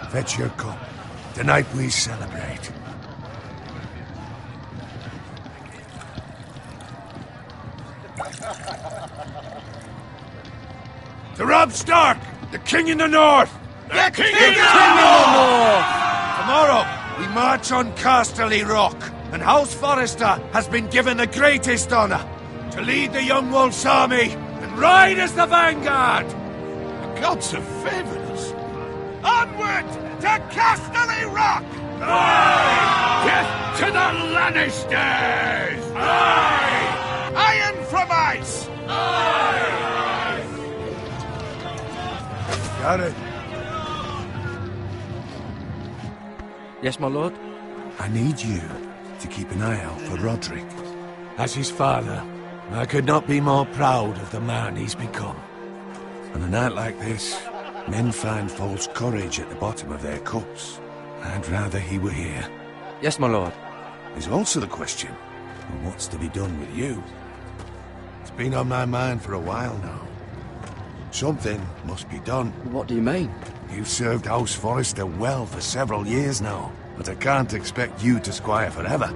Fetch your cup. Tonight we celebrate. To Rob Stark, the King in the North! The King in the North! Tomorrow, we march on Casterly Rock, and House Forrester has been given the greatest honor to lead the Young Wolf's army and ride as the vanguard! The gods have favored us. Onward to Casterly Rock! Aye! Death to the Lannisters! Aye! Iron from ice! Aye! Got it. Yes, my lord? I need you to keep an eye out for Roderick. As his father, I could not be more proud of the man he's become. On a night like this, men find false courage at the bottom of their cups. I'd rather he were here. Yes, my lord. There's also the question of what's to be done with you. It's been on my mind for a while now. Something must be done. What do you mean? You've served House Forrester well for several years now, but I can't expect you to squire forever.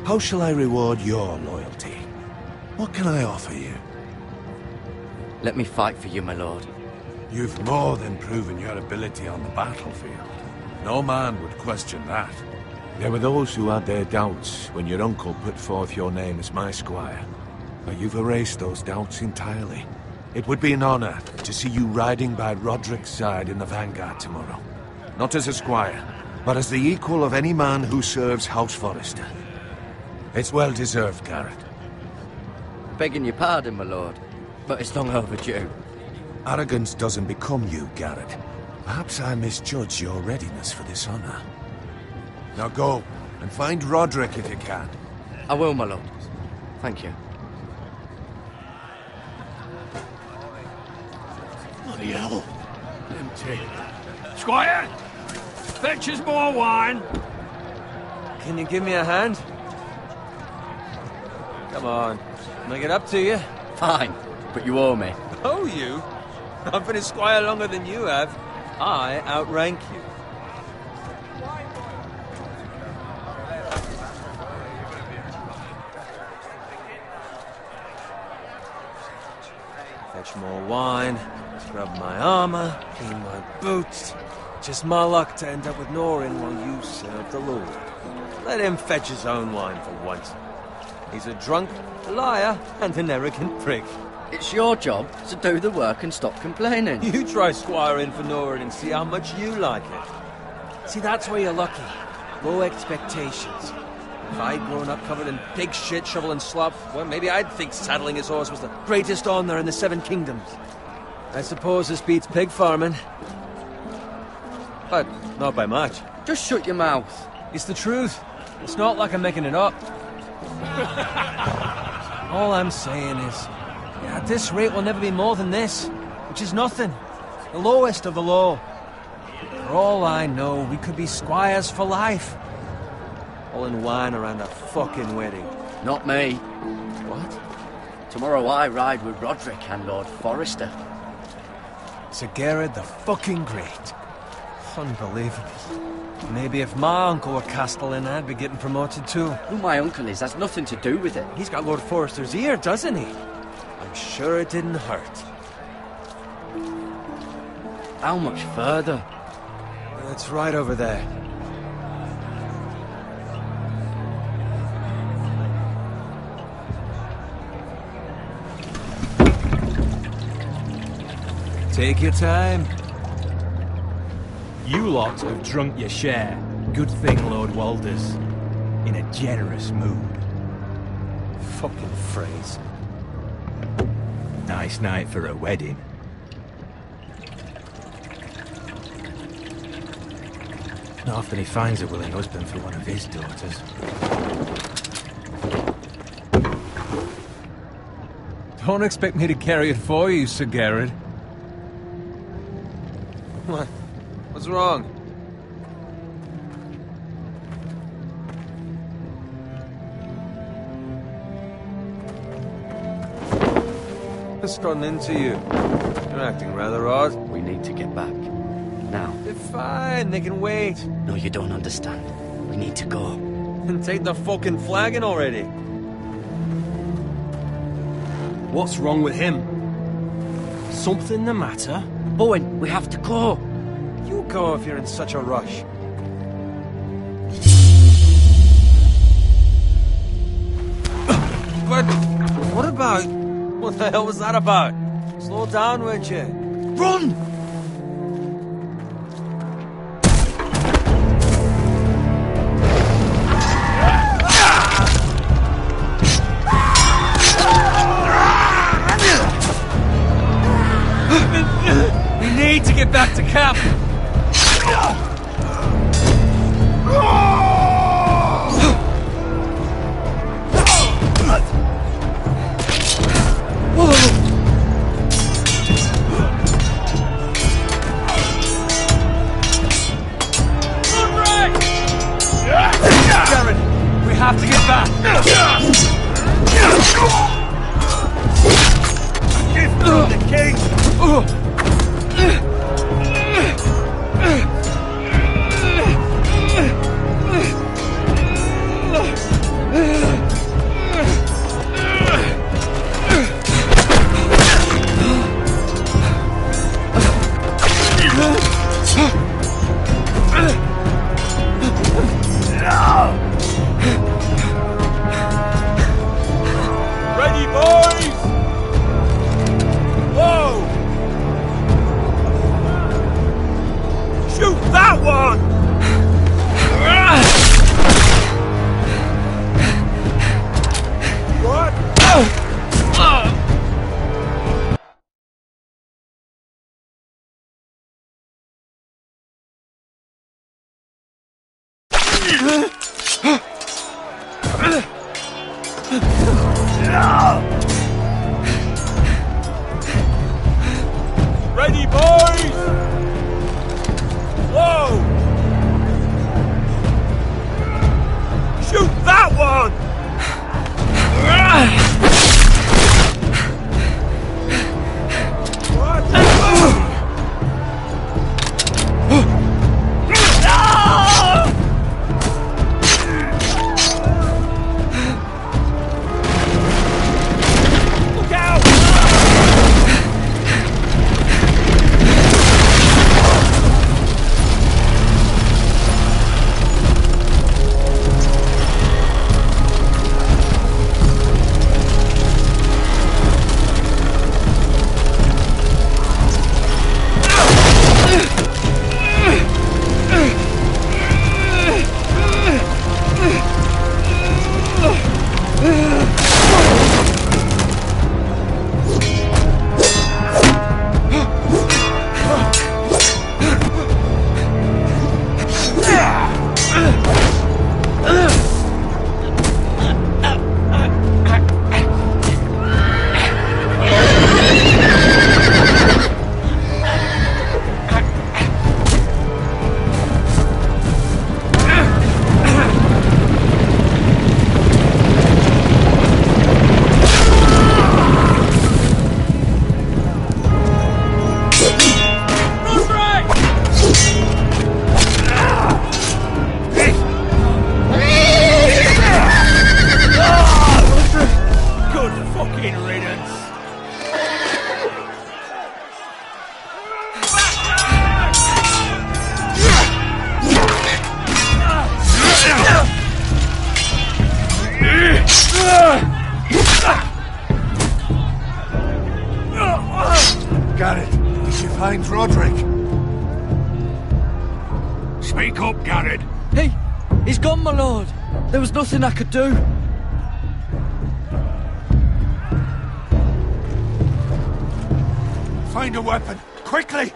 How shall I reward your loyalty? What can I offer you? Let me fight for you, my lord. You've more than proven your ability on the battlefield. No man would question that. There were those who had their doubts when your uncle put forth your name as my squire. But you've erased those doubts entirely. It would be an honor to see you riding by Roderick's side in the vanguard tomorrow. Not as a squire, but as the equal of any man who serves House Forrester. It's well deserved, Garrett. Begging your pardon, my lord, but it's long overdue. Arrogance doesn't become you, Garrett. Perhaps I misjudge your readiness for this honor. Now go, and find Roderick if you can. I will, my lord. Thank you. Bloody hell. Empty. Squire! Fetch us more wine! Can you give me a hand? Come on. Make it up to you. Fine, but you owe me. Oh, you? I've been a squire longer than you have. I outrank you. Fetch more wine, scrub my armor, clean my boots. Just my luck to end up with Norin while you serve the Lord. Let him fetch his own wine for once. He's a drunk, a liar, and an arrogant prick. It's your job to do the work and stop complaining. You try squiring for Norin and see how much you like it. See, that's where you're lucky. Low expectations. If I'd grown up covered in pig shit, shovel and slop, well, maybe I'd think saddling his horse was the greatest honor in the Seven Kingdoms. I suppose this beats pig farming. But not by much. Just shut your mouth. It's the truth. It's not like I'm making it up. All I'm saying is, at this rate we'll never be more than this, which is nothing. The lowest of the low. For all I know, we could be squires for life. All in wine around a fucking wedding. Not me. What? Tomorrow I ride with Roderick and Lord Forrester. Sir Garrett the fucking Great. Unbelievable. Maybe if my uncle were Castellan, I'd be getting promoted too. Who my uncle is has nothing to do with it. He's got Lord Forrester's ear, doesn't he? I'm sure it didn't hurt. How much further? It's right over there. Take your time. You lot have drunk your share. Good thing Lord Walder's in a generous mood. Fucking phrase. Nice night for a wedding. Not often he finds a willing husband for one of his daughters. Don't expect me to carry it for you, Sir Garrett. What? What's wrong? What's gotten into you? You're acting rather odd. We need to get back. now. They're fine, they can wait. No, you don't understand. We need to go. And take the fucking flagon already. What's wrong with him? Something the matter? Owen, we have to go. You go if you're in such a rush. But what about... What the hell was that about? Slow down, would you? Run! We need to get back to camp! We have to get back! Give me the king! Ready, boys! Whoa! Shoot that one! What? Ready, boys! Whoa! Shoot that one! Look out! Garrett, did you find Roderick? Speak up, Garrett. Hey, he's gone, my lord. There was nothing I could do. Find a weapon, quickly!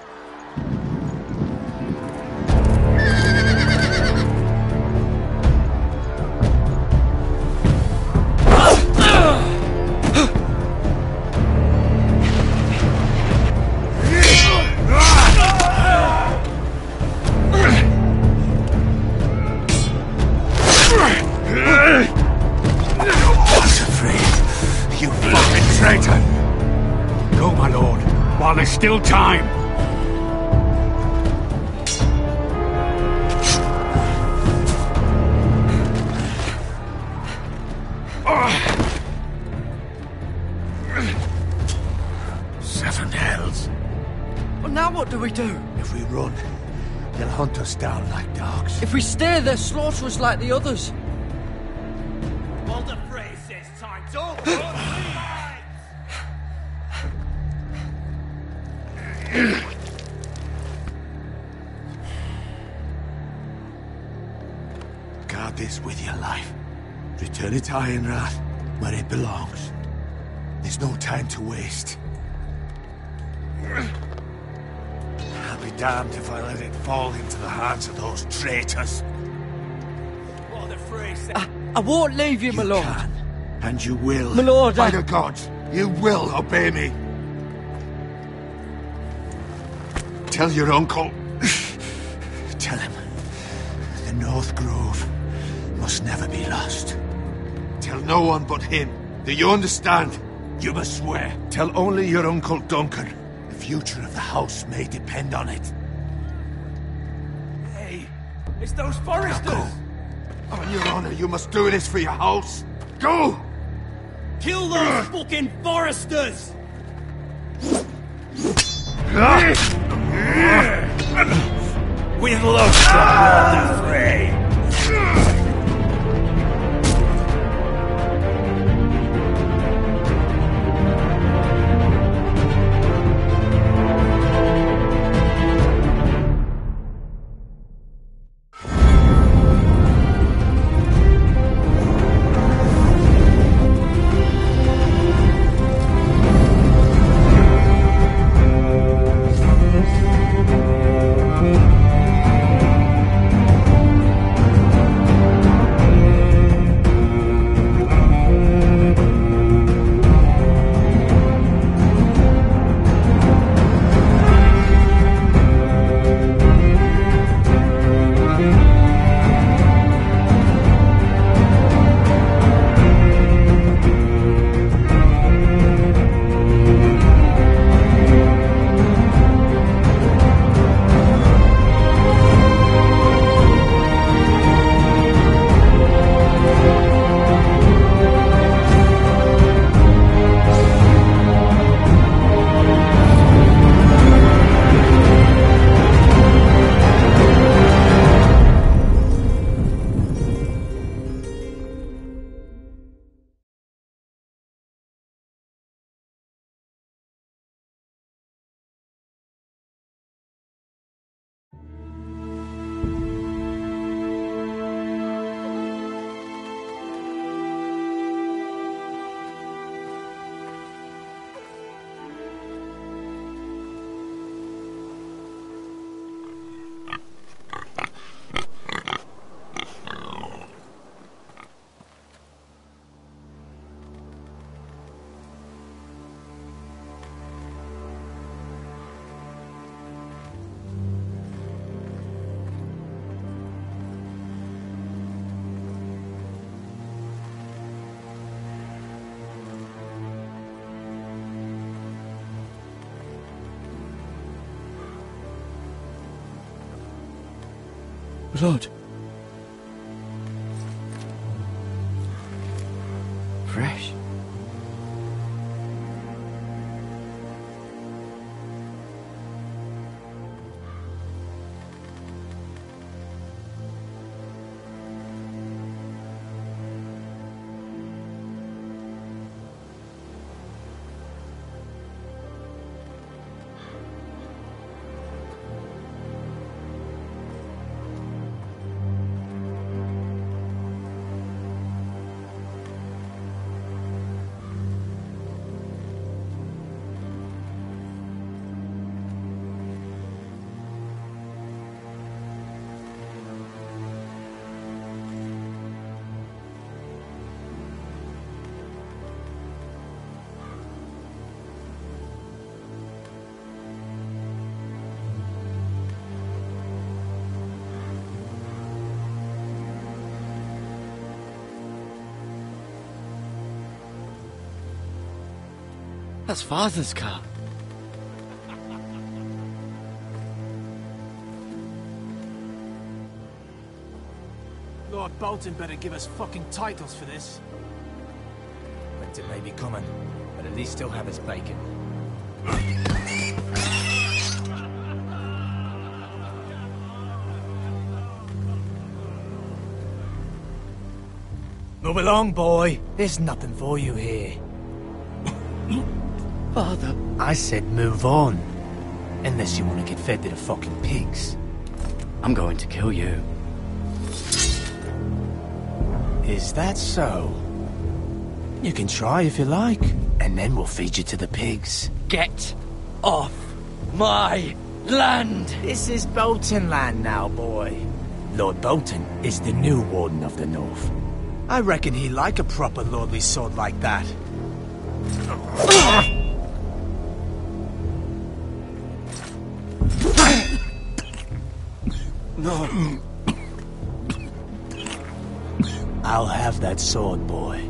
Traitor! Go, my lord, while there's still time. we do? If we run, they'll hunt us down like dogs. If we stay, they'll slaughter us like the others. Walder Frey says time's up. Guard this with your life. Return it to Ironrath, where it belongs. There's no time to waste. I'll be damned if I let it fall into the hands of those traitors. Walder Frey says... I won't leave you, my lord. Can, and you will. My lord, By the gods, you will obey me. Tell your uncle. Tell him the North Grove must never be lost. Tell no one but him. Do you understand? You must swear. Tell only your Uncle Duncan. The future of the house may depend on it. Hey, it's those foresters! Now go. On your honor, you must do this for your house. Go! Kill those fucking foresters! We've lost the fray! Blood. Fresh. That's Father's car. Lord Bolton better give us fucking titles for this. Winter may be coming, but at least he'll have his bacon. Move along, boy. There's nothing for you here. Father. I said move on. Unless you want to get fed to the fucking pigs. I'm going to kill you. Is that so? You can try if you like, and then we'll feed you to the pigs. Get off my land! This is Bolton land now, boy. Lord Bolton is the new Warden of the North. I reckon he'd like a proper lordly sword like that. No. I'll have that sword, boy.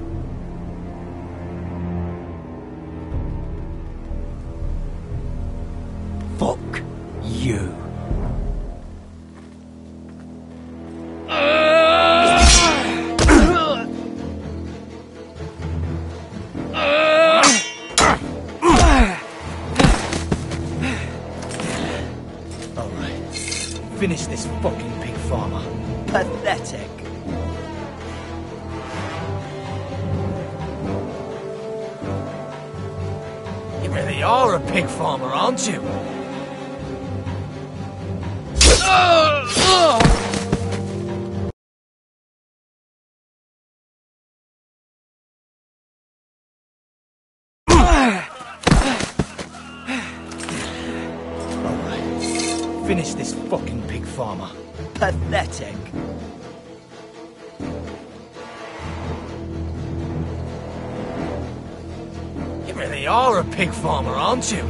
Fuck you. Finish this fucking pig farmer. Pathetic. You really are a pig farmer, aren't you? Finish this fucking pig farmer. Pathetic. You really are a pig farmer, aren't you?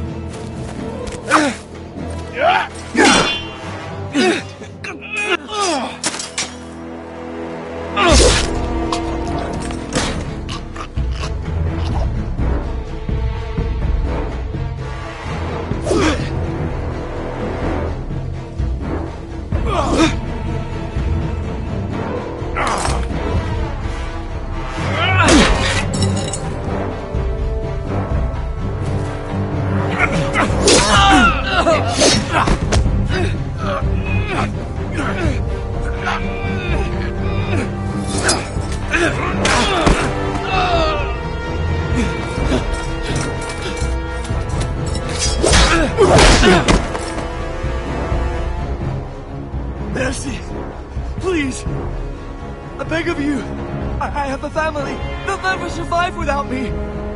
Mercy! Please! I beg of you! I have a family! They'll never survive without me!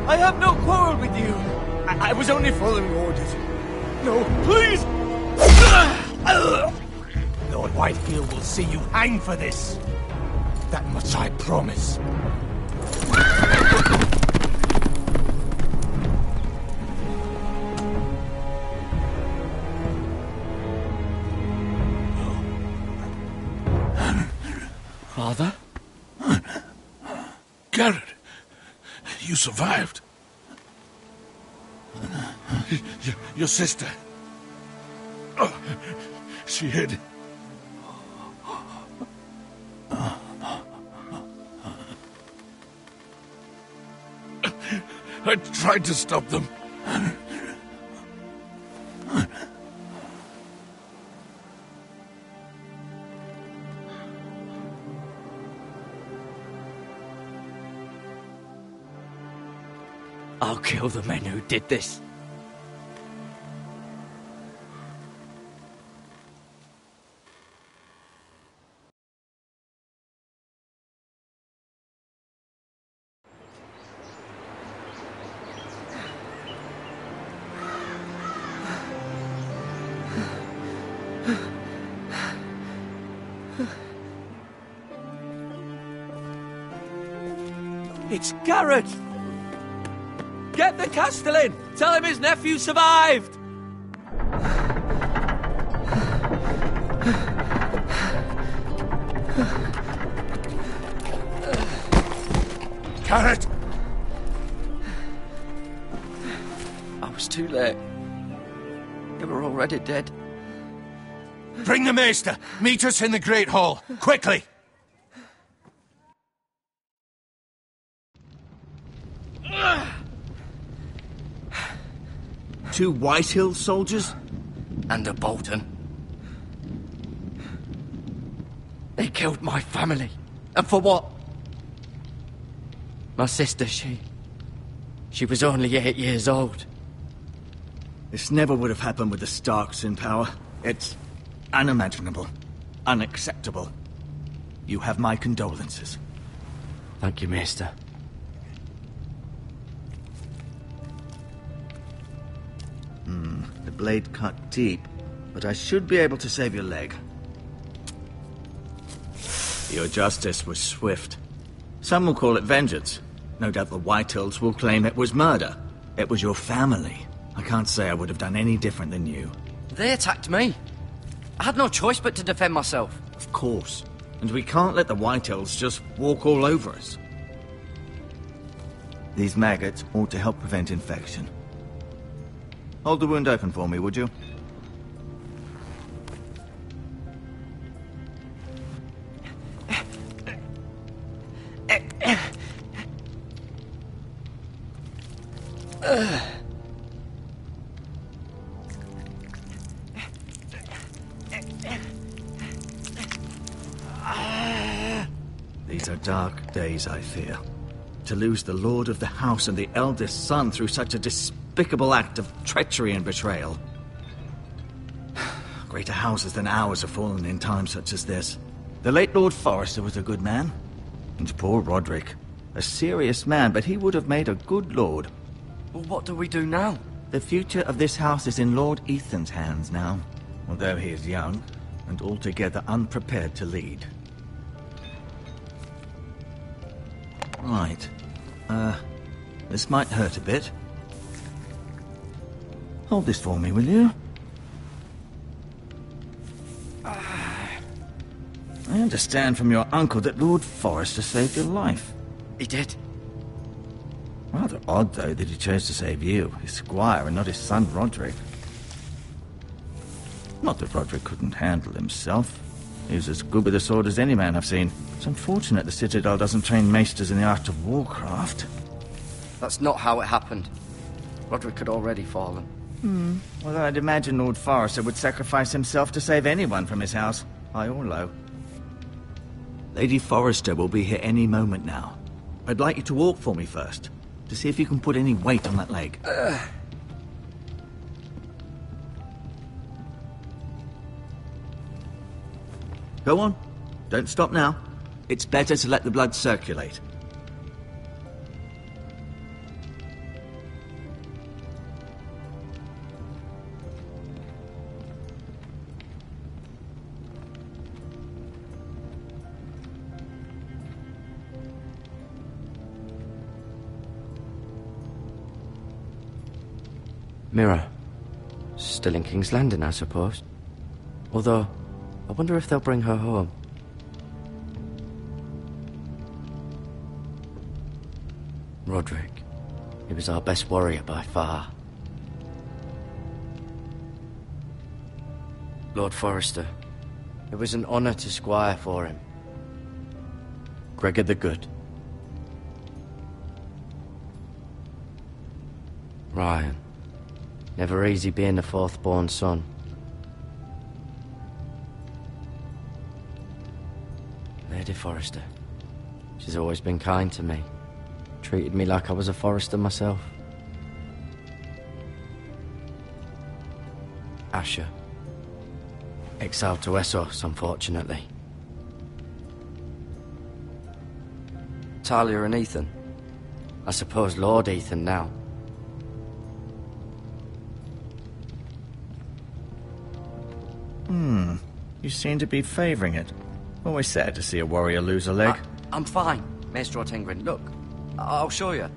I have no quarrel with you! I was only following orders. No, please! Lord Whitefield will see you hang for this. That much I promise. Father? Garrett, you survived. Your sister. Oh, she hid. I tried to stop them. I'll kill the men who did this. It's Garrett! Get the Castellan! Tell him his nephew survived! Garrett! I was too late. They were already dead. Bring the maester! Meet us in the Great Hall! Quickly! Two Whitehill soldiers? And a Bolton. They killed my family. And for what? My sister, she was only 8 years old. This never would have happened with the Starks in power. It's unimaginable. Unacceptable. You have my condolences. Thank you, Maester. The blade cut deep, but I should be able to save your leg. Your justice was swift. Some will call it vengeance. No doubt the Whitehills will claim it was murder. It was your family. I can't say I would have done any different than you. They attacked me. I had no choice but to defend myself. Of course. And we can't let the Whitehills just walk all over us. These maggots ought to help prevent infection. Hold the wound open for me, would you? These are dark days, I fear. To lose the lord of the house and the eldest son through such a despicable act of treachery and betrayal. Greater houses than ours have fallen in times such as this. The late Lord Forrester was a good man. And poor Roderick. A serious man, but he would have made a good lord. Well, what do we do now? The future of this house is in Lord Ethan's hands now. Although he is young, and altogether unprepared to lead. Right. This might hurt a bit. Hold this for me, will you? I understand from your uncle that Lord Forrester saved your life. He did. Rather odd, though, that he chose to save you, his squire, and not his son Roderick. Not that Roderick couldn't handle himself. He was as good with a sword as any man I've seen. It's unfortunate the Citadel doesn't train maesters in the art of warcraft. That's not how it happened. Roderick had already fallen. Well, I'd imagine Lord Forrester would sacrifice himself to save anyone from his house, high or low. Lady Forrester will be here any moment now. I'd like you to walk for me first, to see if you can put any weight on that leg. Go on. Don't stop now. It's better to let the blood circulate. Mirror. Still in King's Landing, I suppose. Although, I wonder if they'll bring her home. Roderick. He was our best warrior by far. Lord Forrester. It was an honor to squire for him. Gregor the Good. Ryan. Never easy being the fourth-born son. Lady Forrester. She's always been kind to me. Treated me like I was a Forrester myself. Asher. Exiled to Essos, unfortunately. Talia and Ethan. I suppose Lord Ethan now. You seem to be favoring it. Always sad to see a warrior lose a leg. I'm fine, Maester Ortengrin. Look, I'll show you.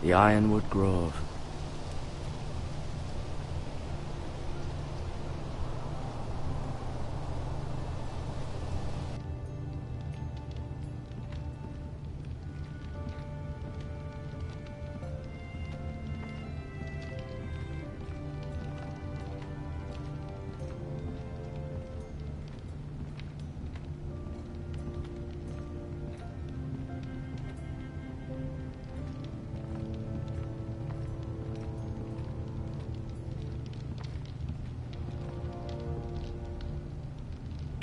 The Ironwood Grove.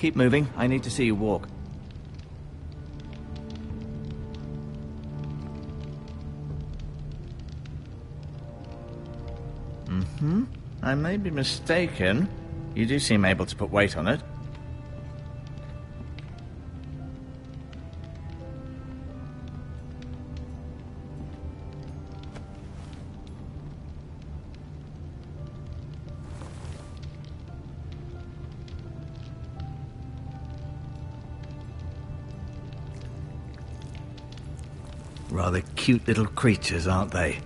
Keep moving. I need to see you walk. I may be mistaken. You do seem able to put weight on it. Rather cute little creatures, aren't they?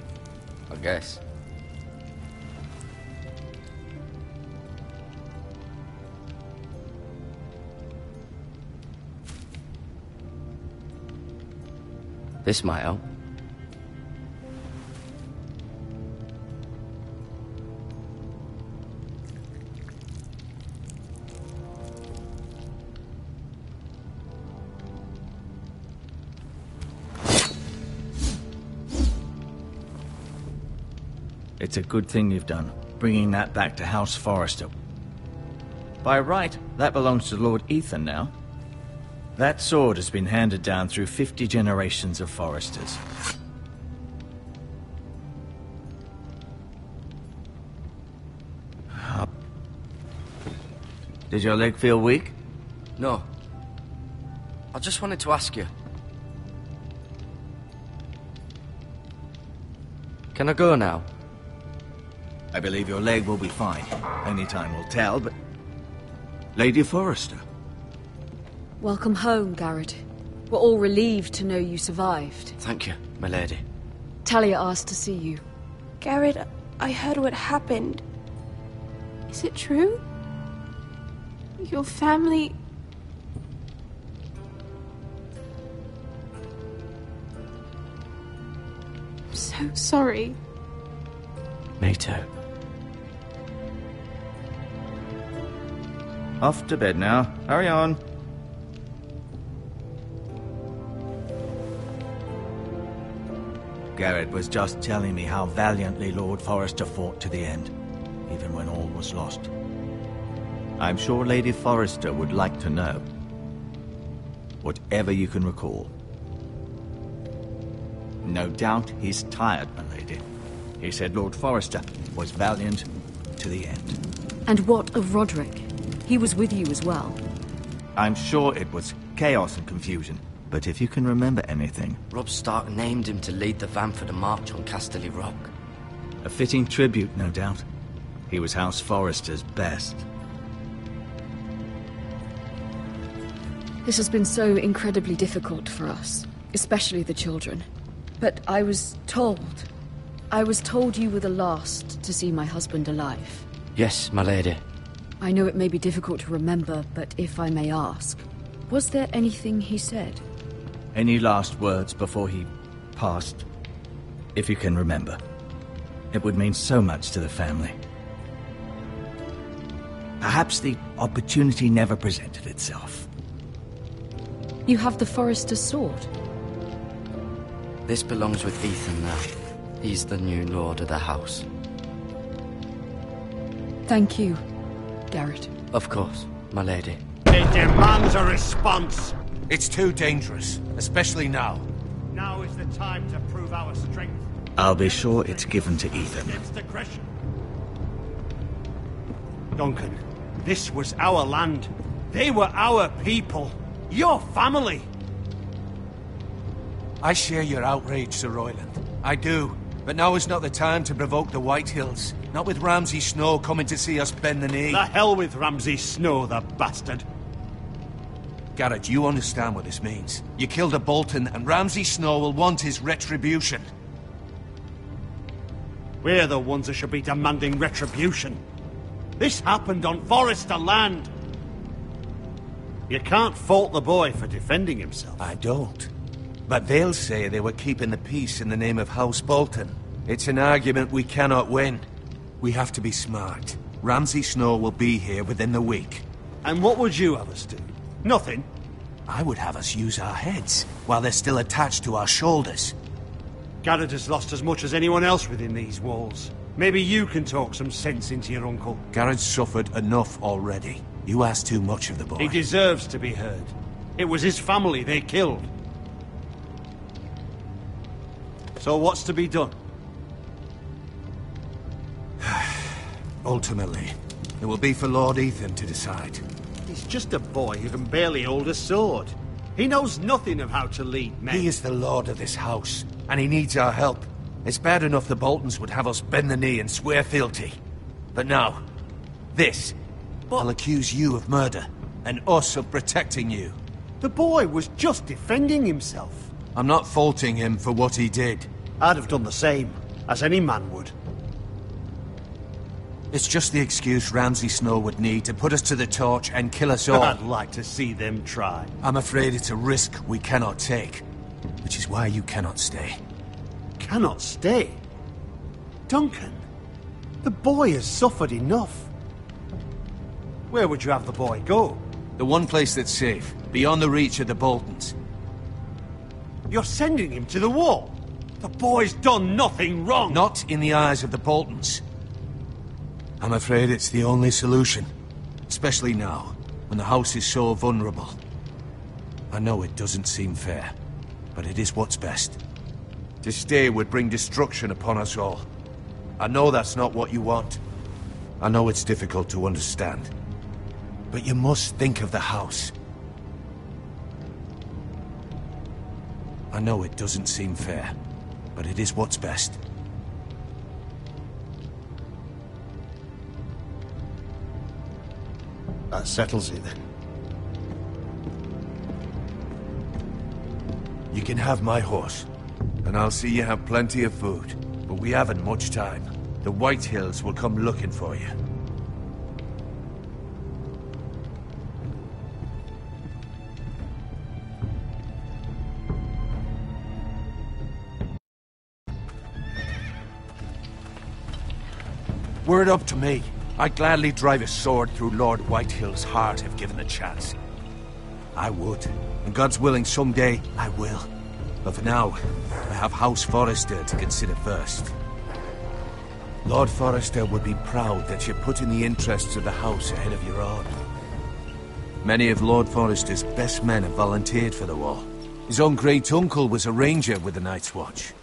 I guess. This might help. It's a good thing you've done, bringing that back to House Forrester. By right, that belongs to Lord Ethan now. That sword has been handed down through 50 generations of Forresters. Did your leg feel weak? No. I just wanted to ask you. Can I go now? I believe your leg will be fine. Only time will tell, but... Lady Forrester. Welcome home, Garrett. We're all relieved to know you survived. Thank you, my lady. Talia asked to see you. Garrett, I heard what happened. Is it true? Your family... I'm so sorry. Me too. Off to bed now. Hurry on. Garrett was just telling me how valiantly Lord Forrester fought to the end, even when all was lost. I'm sure Lady Forrester would like to know. Whatever you can recall. No doubt he's tired, my lady. He said Lord Forrester was valiant to the end. And what of Roderick? He was with you as well. I'm sure it was chaos and confusion. But if you can remember anything... Robb Stark named him to lead the van for the march on Casterly Rock. A fitting tribute, no doubt. He was House Forrester's best. This has been so incredibly difficult for us, especially the children. But I was told you were the last to see my husband alive. Yes, my lady. I know it may be difficult to remember, but if I may ask, was there anything he said? Any last words before he passed? If you can remember. It would mean so much to the family. Perhaps the opportunity never presented itself. You have the Forrester's sword. This belongs with Ethan now. He's the new lord of the house. Thank you, Garrett. Of course, my lady. It demands a response. It's too dangerous, especially now. Now is the time to prove our strength. I'll be sure it's given to Ethan. Against aggression. Duncan, this was our land. They were our people. Your family. I share your outrage, Sir Royland. I do. But now is not the time to provoke the White Hills. Not with Ramsay Snow coming to see us bend the knee. The hell with Ramsay Snow, the bastard. Garrett, you understand what this means. You killed a Bolton, and Ramsay Snow will want his retribution. We're the ones that should be demanding retribution. This happened on Forrester land. You can't fault the boy for defending himself. I don't. But they'll say they were keeping the peace in the name of House Bolton. It's an argument we cannot win. We have to be smart. Ramsay Snow will be here within the week. And what would you have us do? Nothing. I would have us use our heads, while they're still attached to our shoulders. Garrett has lost as much as anyone else within these walls. Maybe you can talk some sense into your uncle. Garrett's suffered enough already. You ask too much of the boy. He deserves to be heard. It was his family they killed. So what's to be done? Ultimately, it will be for Lord Ethan to decide. He's just a boy who can barely hold a sword. He knows nothing of how to lead men. He is the lord of this house, and he needs our help. It's bad enough the Boltons would have us bend the knee and swear fealty. But now, this. I'll accuse you of murder, and us of protecting you. The boy was just defending himself. I'm not faulting him for what he did. I'd have done the same, as any man would. It's just the excuse Ramsay Snow would need to put us to the torch and kill us all. I'd like to see them try. I'm afraid it's a risk we cannot take, which is why you cannot stay. Cannot stay? Duncan, the boy has suffered enough. Where would you have the boy go? The one place that's safe, beyond the reach of the Boltons. You're sending him to the wall? The boy's done nothing wrong! Not in the eyes of the Boltons. I'm afraid it's the only solution. Especially now, when the house is so vulnerable. I know it doesn't seem fair, but it is what's best. To stay would bring destruction upon us all. I know that's not what you want. I know it's difficult to understand. But you must think of the house. I know it doesn't seem fair, but it is what's best. That settles it then. You can have my horse, and I'll see you have plenty of food. But we haven't much time. The White Hills will come looking for you. Were it up to me, I'd gladly drive a sword through Lord Whitehill's heart if given the chance. I would, and God's willing someday I will. But for now, I have House Forrester to consider first. Lord Forrester would be proud that you're putting the interests of the house ahead of your own. Many of Lord Forrester's best men have volunteered for the war. His own great-uncle was a ranger with the Night's Watch.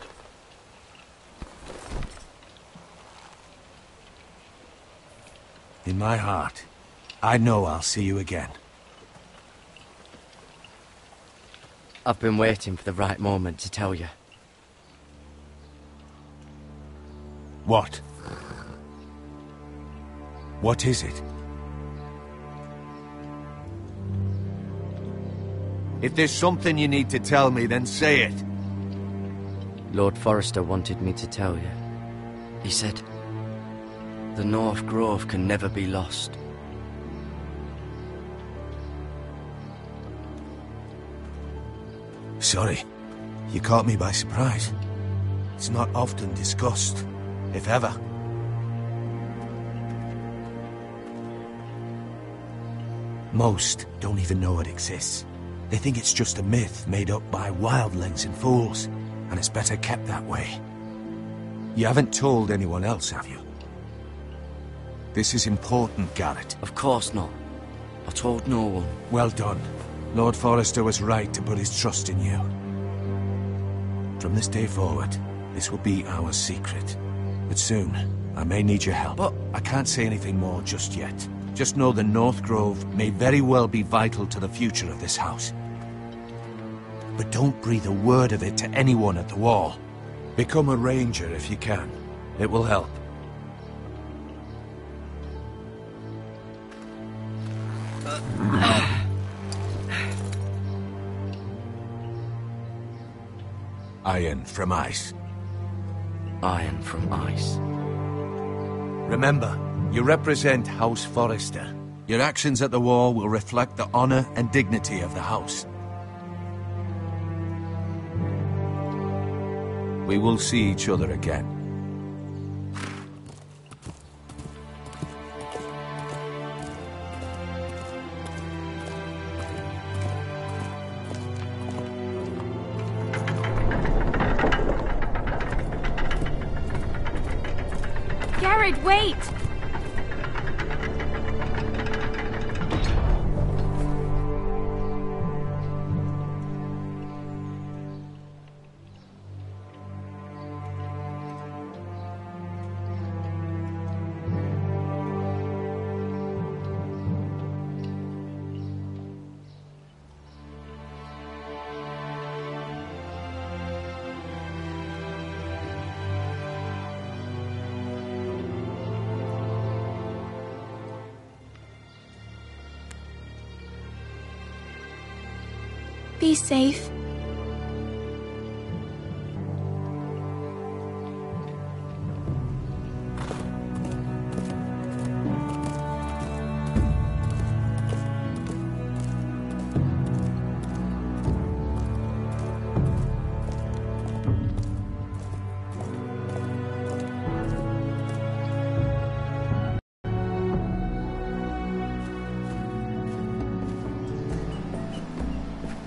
In my heart, I know I'll see you again. I've been waiting for the right moment to tell you. What? What is it? If there's something you need to tell me, then say it. Lord Forrester wanted me to tell you. He said, the North Grove can never be lost. Sorry. You caught me by surprise. It's not often discussed, if ever. Most don't even know it exists. They think it's just a myth made up by wildlings and fools, and it's better kept that way. You haven't told anyone else, have you? This is important, Garrett. Of course not. I told no one. Well done. Lord Forrester was right to put his trust in you. From this day forward, this will be our secret. But soon, I may need your help. But I can't say anything more just yet. Just know the North Grove may very well be vital to the future of this house. But don't breathe a word of it to anyone at the wall. Become a ranger if you can. It will help. Iron from ice. Iron from ice. Remember, you represent House Forrester. Your actions at the war will reflect the honor and dignity of the house. We will see each other again. Garrett, wait! Be safe.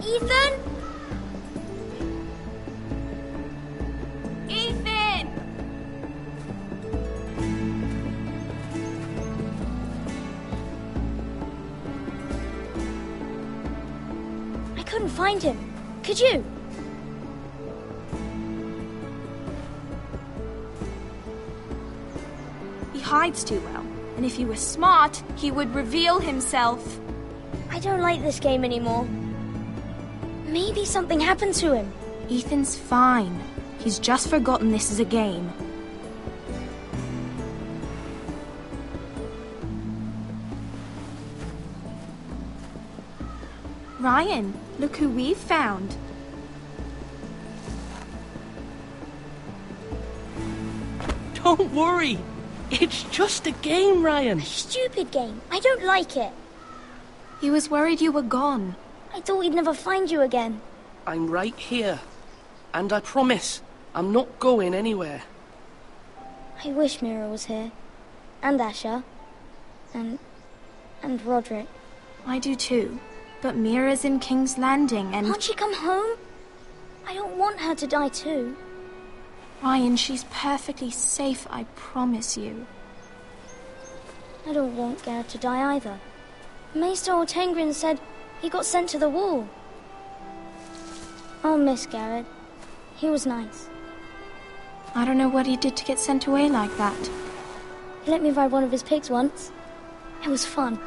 Ethan? Ethan! I couldn't find him. Could you? He hides too well, and if he were smart, he would reveal himself. I don't like this game anymore. Maybe something happened to him. Ethan's fine. He's just forgotten this is a game. Ryan, look who we've found. Don't worry. It's just a game, Ryan. A stupid game. I don't like it. He was worried you were gone. I thought we'd never find you again. I'm right here. And I promise, I'm not going anywhere. I wish Mira was here. And Asher. And Roderick. I do too. But Mira's in King's Landing and... Can't she come home? I don't want her to die too. Ryan, she's perfectly safe, I promise you. I don't want Garrett to die either. Maester Ortengrin said he got sent to the wall. I'll miss Garrett. He was nice. I don't know what he did to get sent away like that. He let me ride one of his pigs once. It was fun.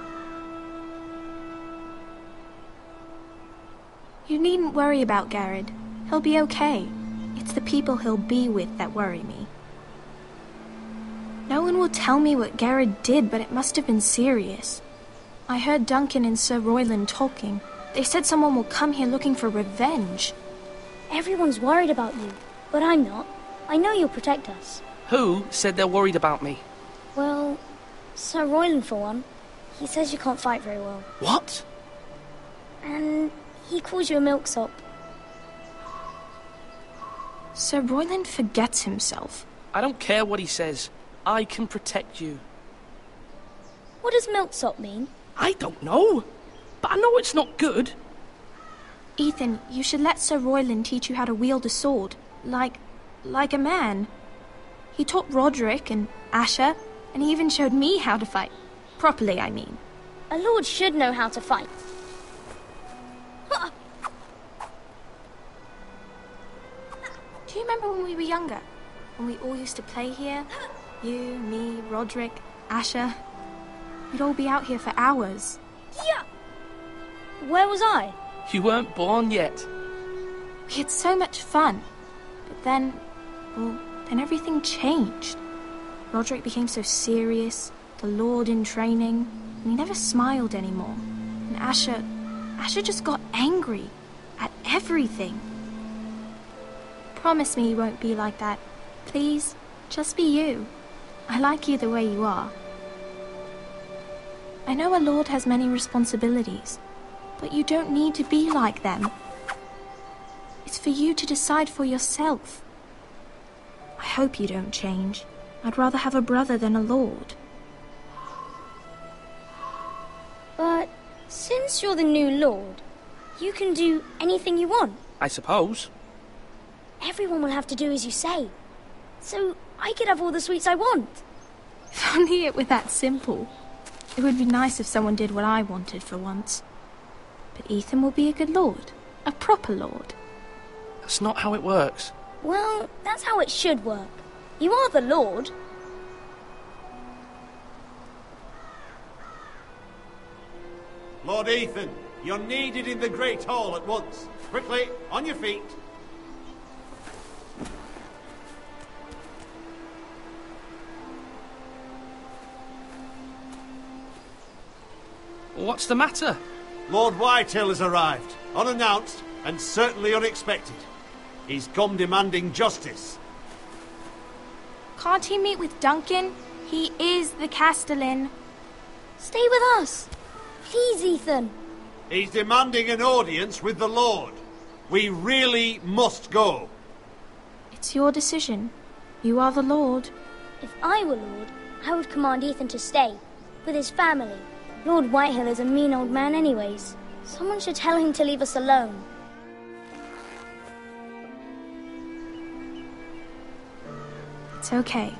You needn't worry about Garrett. He'll be okay. It's the people he'll be with that worry me. No one will tell me what Garrett did, but it must have been serious. I heard Duncan and Sir Royland talking. They said someone will come here looking for revenge. Everyone's worried about you, but I'm not. I know you'll protect us. Who said they're worried about me? Well, Sir Royland for one. He says you can't fight very well. What? And he calls you a milksop. Sir Royland forgets himself. I don't care what he says. I can protect you. What does milksop mean? I don't know. But I know it's not good. Ethan, you should let Sir Royland teach you how to wield a sword. Like a man. He taught Roderick and Asher, and he even showed me how to fight. Properly, I mean. A lord should know how to fight. Do you remember when we were younger? When we all used to play here? You, me, Roderick, Asher. We'd all be out here for hours. Yeah! Where was I? You weren't born yet. We had so much fun. But then everything changed. Roderick became so serious, the Lord in training, and he never smiled anymore. And Asher just got angry at everything. Promise me you won't be like that. Please, just be you. I like you the way you are. I know a lord has many responsibilities, but you don't need to be like them. It's for you to decide for yourself. I hope you don't change. I'd rather have a brother than a lord. But since you're the new lord, you can do anything you want. I suppose. Everyone will have to do as you say. So I could have all the sweets I want. If only it were that simple. It would be nice if someone did what I wanted for once. But Ethan will be a good lord. A proper lord. That's not how it works. Well, that's how it should work. You are the lord. Lord Ethan, you're needed in the Great Hall at once. Quickly, on your feet. What's the matter? Lord Whitehill has arrived, unannounced, and certainly unexpected. He's come demanding justice. Can't he meet with Duncan? He is the Castellan. Stay with us. Please, Ethan. He's demanding an audience with the Lord. We really must go. It's your decision. You are the Lord. If I were Lord, I would command Ethan to stay, with his family. Lord Whitehill is a mean old man anyways. Someone should tell him to leave us alone. It's okay.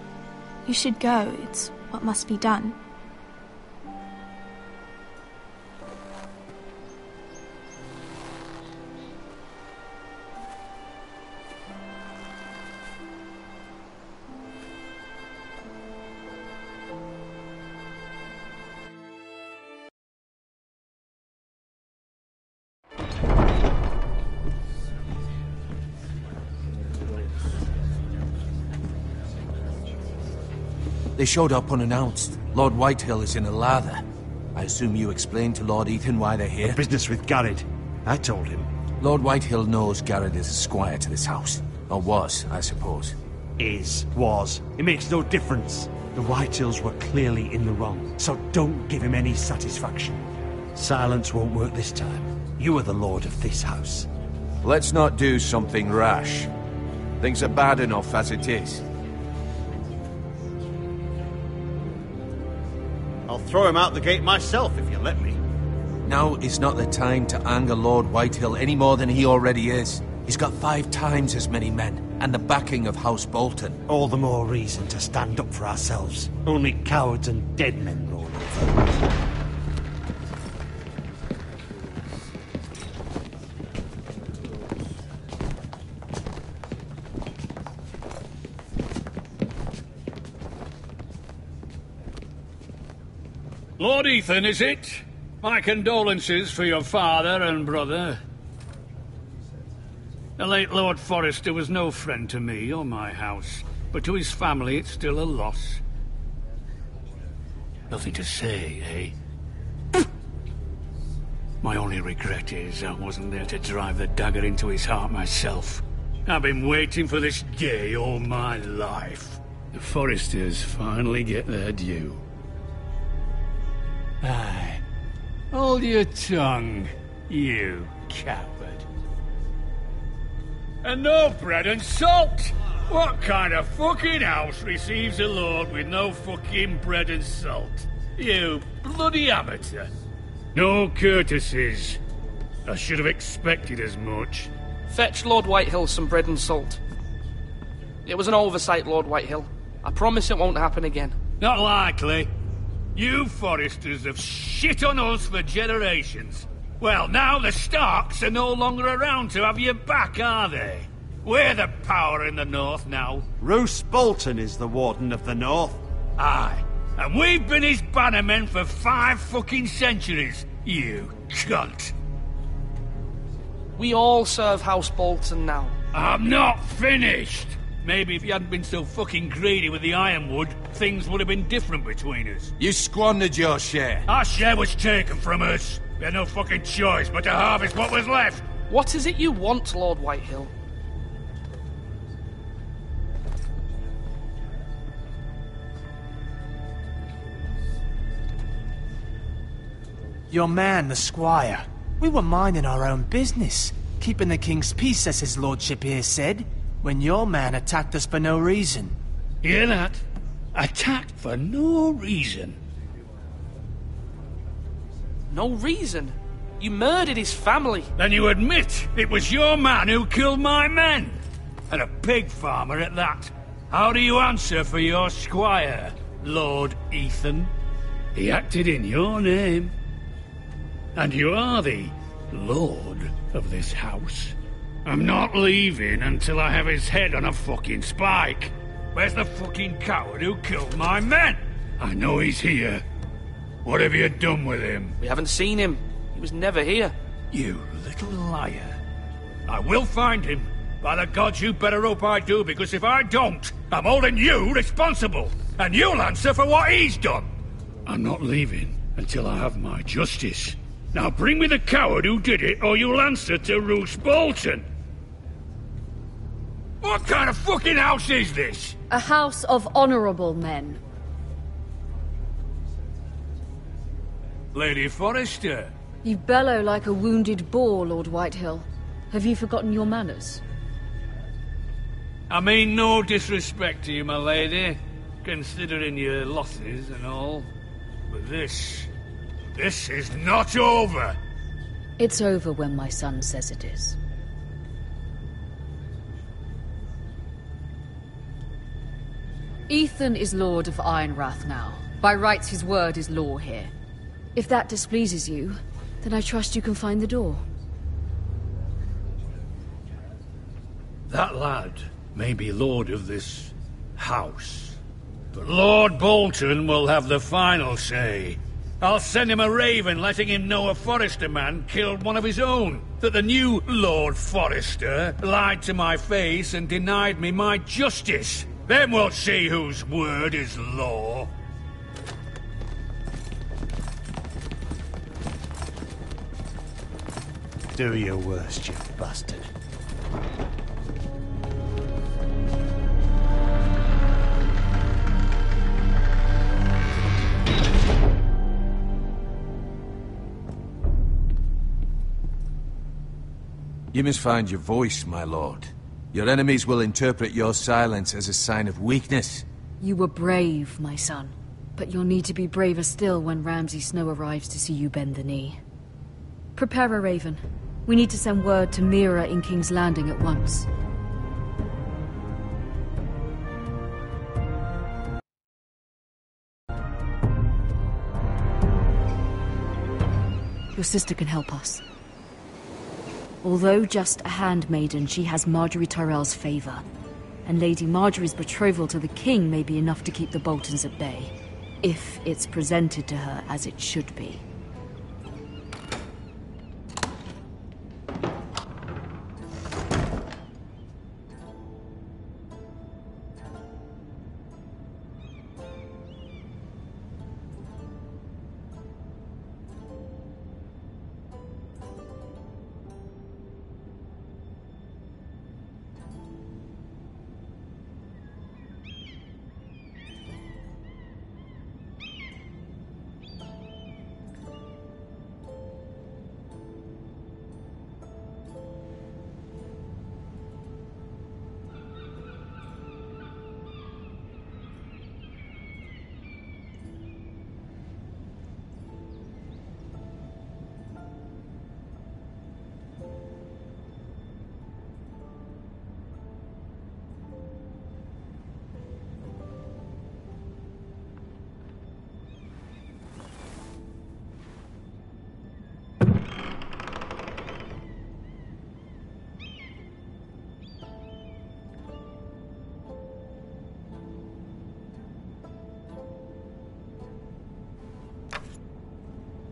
You should go. It's what must be done. They showed up unannounced. Lord Whitehill is in a lather. I assume you explained to Lord Ethan why they're here? Business with Garrett. I told him. Lord Whitehill knows Garrett is a squire to this house. Or was, I suppose. Was. It makes no difference. The Whitehills were clearly in the wrong, so don't give him any satisfaction. Silence won't work this time. You are the lord of this house. Let's not do something rash. Things are bad enough as it is. I'll throw him out the gate myself if you let me. Now is not the time to anger Lord Whitehill any more than he already is. He's got 5 times as many men, and the backing of House Bolton. All the more reason to stand up for ourselves. Only cowards and dead men roll over. Lord Ethan, is it? My condolences for your father and brother. The late Lord Forrester was no friend to me or my house, but to his family it's still a loss. Nothing to say, eh? My only regret is I wasn't there to drive the dagger into his heart myself. I've been waiting for this day all my life. The Forresters finally get their due. Aye. Hold your tongue, you coward. And no bread and salt! What kind of fucking house receives a lord with no fucking bread and salt? You bloody amateur. No courtesies. I should have expected as much. Fetch Lord Whitehill some bread and salt. It was an oversight, Lord Whitehill. I promise it won't happen again. Not likely. You Forresters have shit on us for generations. Well, now the Starks are no longer around to have your back, are they? We're the power in the north now. Roose Bolton is the Warden of the North. Aye. And we've been his bannermen for 5 fucking centuries, you cunt. We all serve House Bolton now. I'm not finished. Maybe if you hadn't been so fucking greedy with the ironwood, things would have been different between us. You squandered your share. Our share was taken from us. We had no fucking choice but to harvest what was left. What is it you want, Lord Whitehill? Your man, the squire. We were minding our own business, keeping the king's peace, as his lordship here said, when your man attacked us for no reason. Hear that? Attacked for no reason. No reason? You murdered his family. Then you admit it was your man who killed my men? And a pig farmer at that. How do you answer for your squire, Lord Ethan? He acted in your name. And you are the lord of this house. I'm not leaving until I have his head on a fucking spike. Where's the fucking coward who killed my men? I know he's here. What have you done with him? We haven't seen him. He was never here. You little liar. I will find him. By the gods, you better hope I do, because if I don't, I'm holding you responsible. And you'll answer for what he's done. I'm not leaving until I have my justice. Now bring me the coward who did it, or you'll answer to Roose Bolton. What kind of fucking house is this? A house of honorable men. Lady Forrester. You bellow like a wounded boar, Lord Whitehill. Have you forgotten your manners? I mean no disrespect to you, my lady, considering your losses and all. But this is not over. It's over when my son says it is. Ethan is Lord of Ironrath now. By rights, his word is law here. If that displeases you, then I trust you can find the door. That lad may be lord of this house, but Lord Bolton will have the final say. I'll send him a raven letting him know a Forrester man killed one of his own, that the new Lord Forrester lied to my face and denied me my justice. Then we'll see whose word is law. Do your worst, you bastard. You must find your voice, my lord. Your enemies will interpret your silence as a sign of weakness. You were brave, my son. But you'll need to be braver still when Ramsay Snow arrives to see you bend the knee. Prepare a raven. We need to send word to Mira in King's Landing at once. Your sister can help us. Although just a handmaiden, she has Marjorie Tyrell's favor. And Lady Marjorie's betrothal to the king may be enough to keep the Boltons at bay. If it's presented to her as it should be.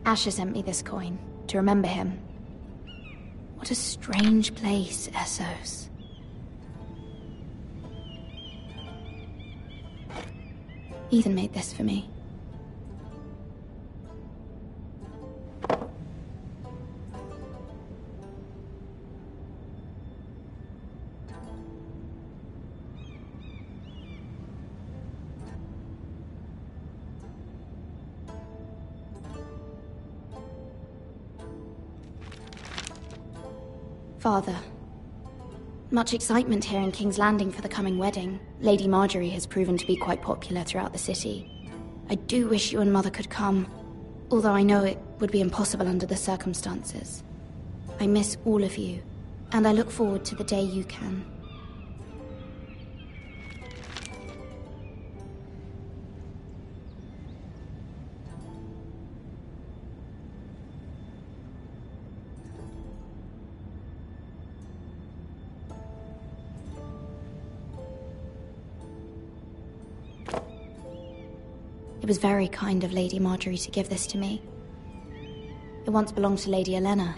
Asher sent me this coin, to remember him. What a strange place, Essos. Ethan made this for me. Father, much excitement here in King's Landing for the coming wedding. Lady Marjorie has proven to be quite popular throughout the city. I do wish you and Mother could come, although I know it would be impossible under the circumstances. I miss all of you, and I look forward to the day you can. It was very kind of Lady Marjorie to give this to me. It once belonged to Lady Elena.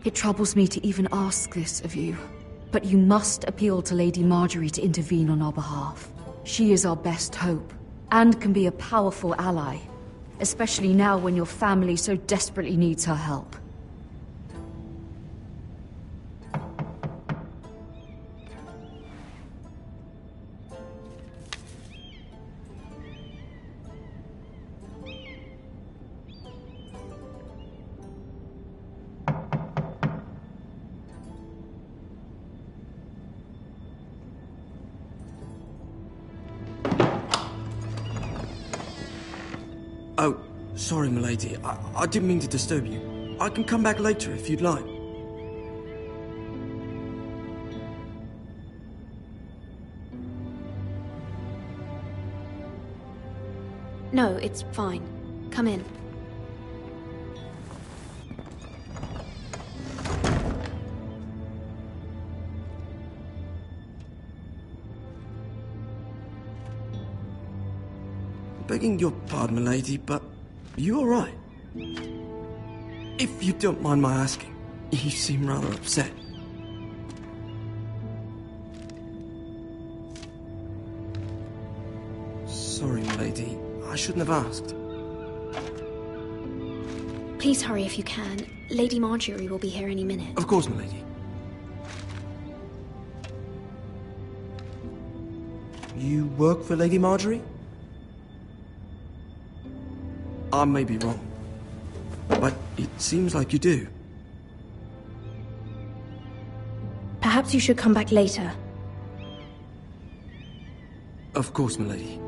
It troubles me to even ask this of you, but you must appeal to Lady Marjorie to intervene on our behalf. She is our best hope, and can be a powerful ally, especially now when your family so desperately needs her help. Oh, sorry, milady. I didn't mean to disturb you. I can come back later if you'd like. No, it's fine. Come in. Begging your pardon, milady, but you all right? If you don't mind my asking, you seem rather upset. Sorry, milady. I shouldn't have asked. Please hurry if you can. Lady Marjorie will be here any minute. Of course, milady. You work for Lady Marjorie? I may be wrong, but it seems like you do. Perhaps you should come back later. Of course, milady.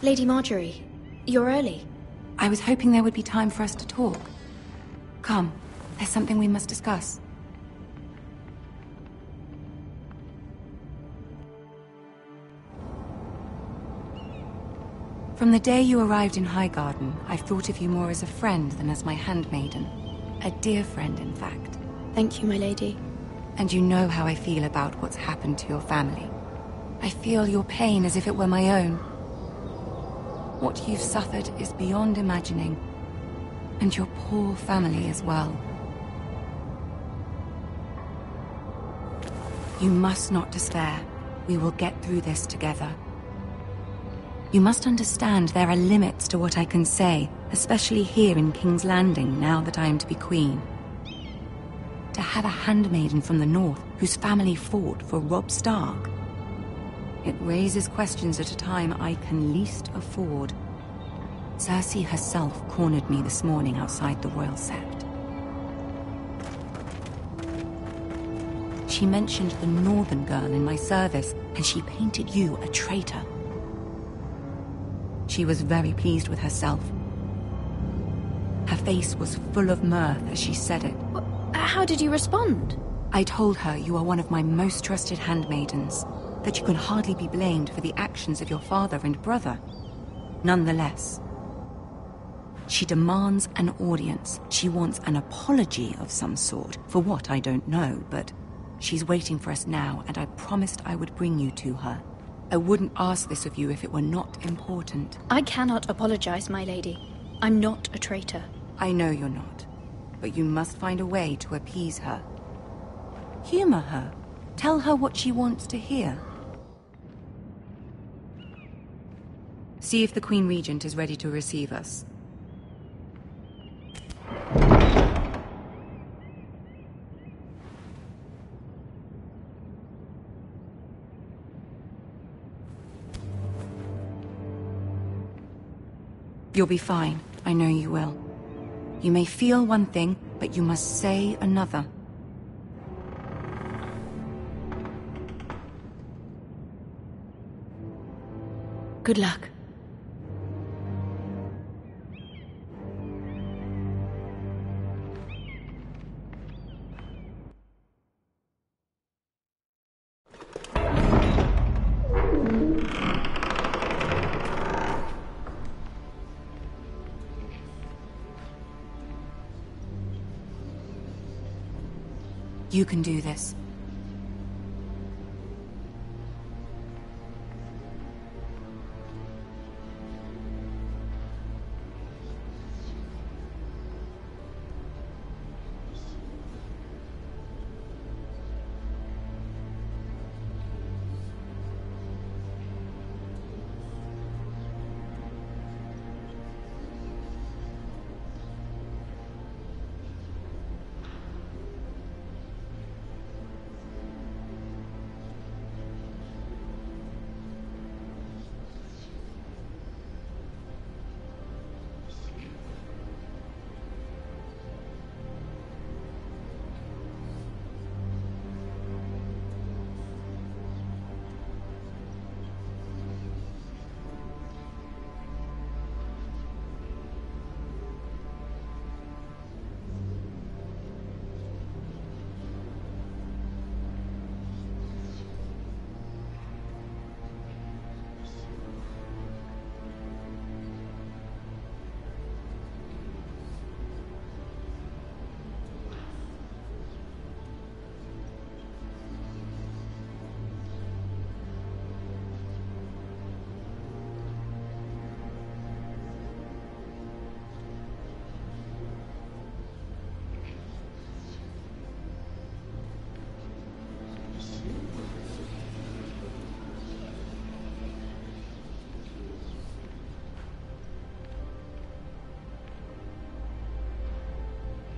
Lady Marjorie, you're early. I was hoping there would be time for us to talk. Come, there's something we must discuss. From the day you arrived in Highgarden, I've thought of you more as a friend than as my handmaiden. A dear friend, in fact. Thank you, my lady. And you know how I feel about what's happened to your family. I feel your pain as if it were my own. What you've suffered is beyond imagining. And your poor family as well. You must not despair. We will get through this together. You must understand there are limits to what I can say, especially here in King's Landing, now that I am to be queen. To have a handmaiden from the north whose family fought for Robb Stark. It raises questions at a time I can least afford. Cersei herself cornered me this morning outside the Royal Sept. She mentioned the northern girl in my service, and she painted you a traitor. She was very pleased with herself. Her face was full of mirth as she said it. How did you respond? I told her you are one of my most trusted handmaidens, that you can hardly be blamed for the actions of your father and brother. Nonetheless, she demands an audience. She wants an apology of some sort, for what I don't know, but she's waiting for us now, and I promised I would bring you to her. I wouldn't ask this of you if it were not important. I cannot apologize, my lady. I'm not a traitor. I know you're not, but you must find a way to appease her. Humor her. Tell her what she wants to hear. See if the Queen Regent is ready to receive us. You'll be fine. I know you will. You may feel one thing, but you must say another. Good luck. You can do this.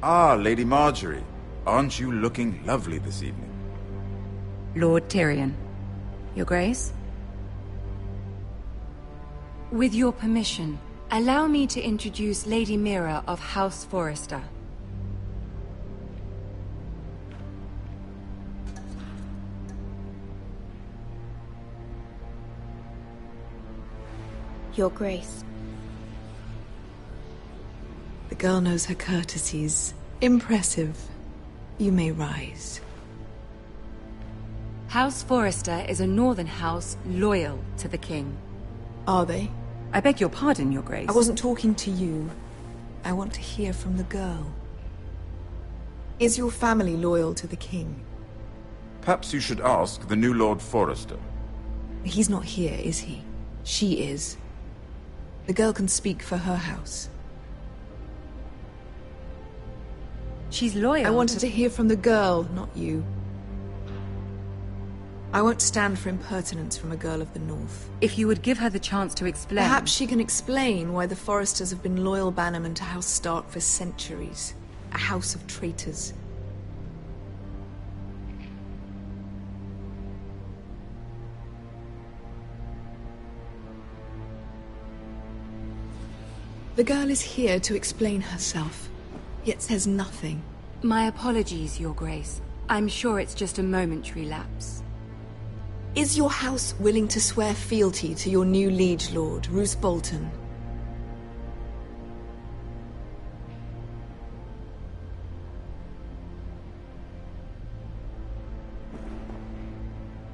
Ah, Lady Marjorie. Aren't you looking lovely this evening? Lord Tyrion. Your Grace? With your permission, allow me to introduce Lady Mira of House Forrester. Your Grace. The girl knows her courtesies. Impressive. You may rise. House Forrester is a northern house loyal to the king. Are they? I beg your pardon, Your Grace. I wasn't talking to you. I want to hear from the girl. Is your family loyal to the king? Perhaps you should ask the new Lord Forrester. He's not here, is he? She is. The girl can speak for her house. She's loyal. I wanted to hear from the girl, not you. I won't stand for impertinence from a girl of the North. If you would give her the chance to explain... Perhaps she can explain why the Forresters have been loyal bannermen to House Stark for centuries. A house of traitors. The girl is here to explain herself, yet says nothing. My apologies, Your Grace. I'm sure it's just a momentary lapse. Is your house willing to swear fealty to your new liege lord, Roose Bolton?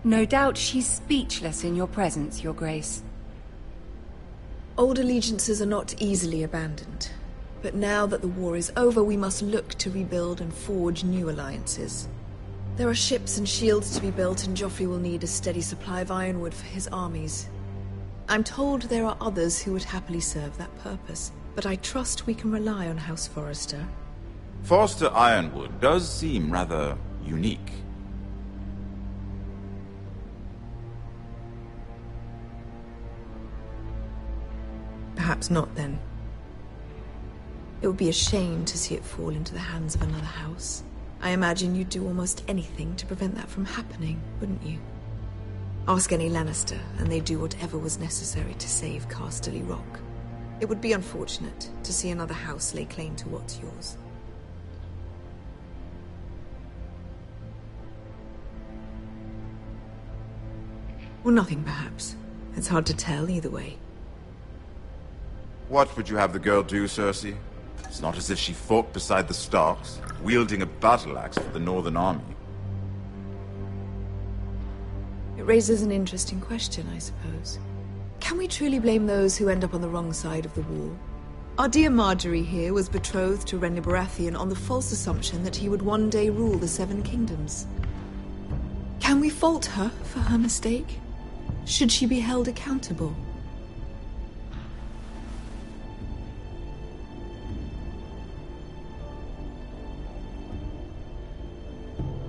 No doubt she's speechless in your presence, Your Grace. Old allegiances are not easily abandoned. But now that the war is over, we must look to rebuild and forge new alliances. There are ships and shields to be built, and Joffrey will need a steady supply of ironwood for his armies. I'm told there are others who would happily serve that purpose, but I trust we can rely on House Forrester. Forrester Ironwood does seem rather unique. Perhaps not, then. It would be a shame to see it fall into the hands of another house. I imagine you'd do almost anything to prevent that from happening, wouldn't you? Ask any Lannister, and they'd do whatever was necessary to save Casterly Rock. It would be unfortunate to see another house lay claim to what's yours. Or nothing, perhaps. It's hard to tell either way. What would you have the girl do, Cersei? It's not as if she fought beside the Starks, wielding a battle axe for the Northern Army. It raises an interesting question, I suppose. Can we truly blame those who end up on the wrong side of the war? Our dear Marjorie here was betrothed to Renly Baratheon on the false assumption that he would one day rule the Seven Kingdoms. Can we fault her for her mistake? Should she be held accountable?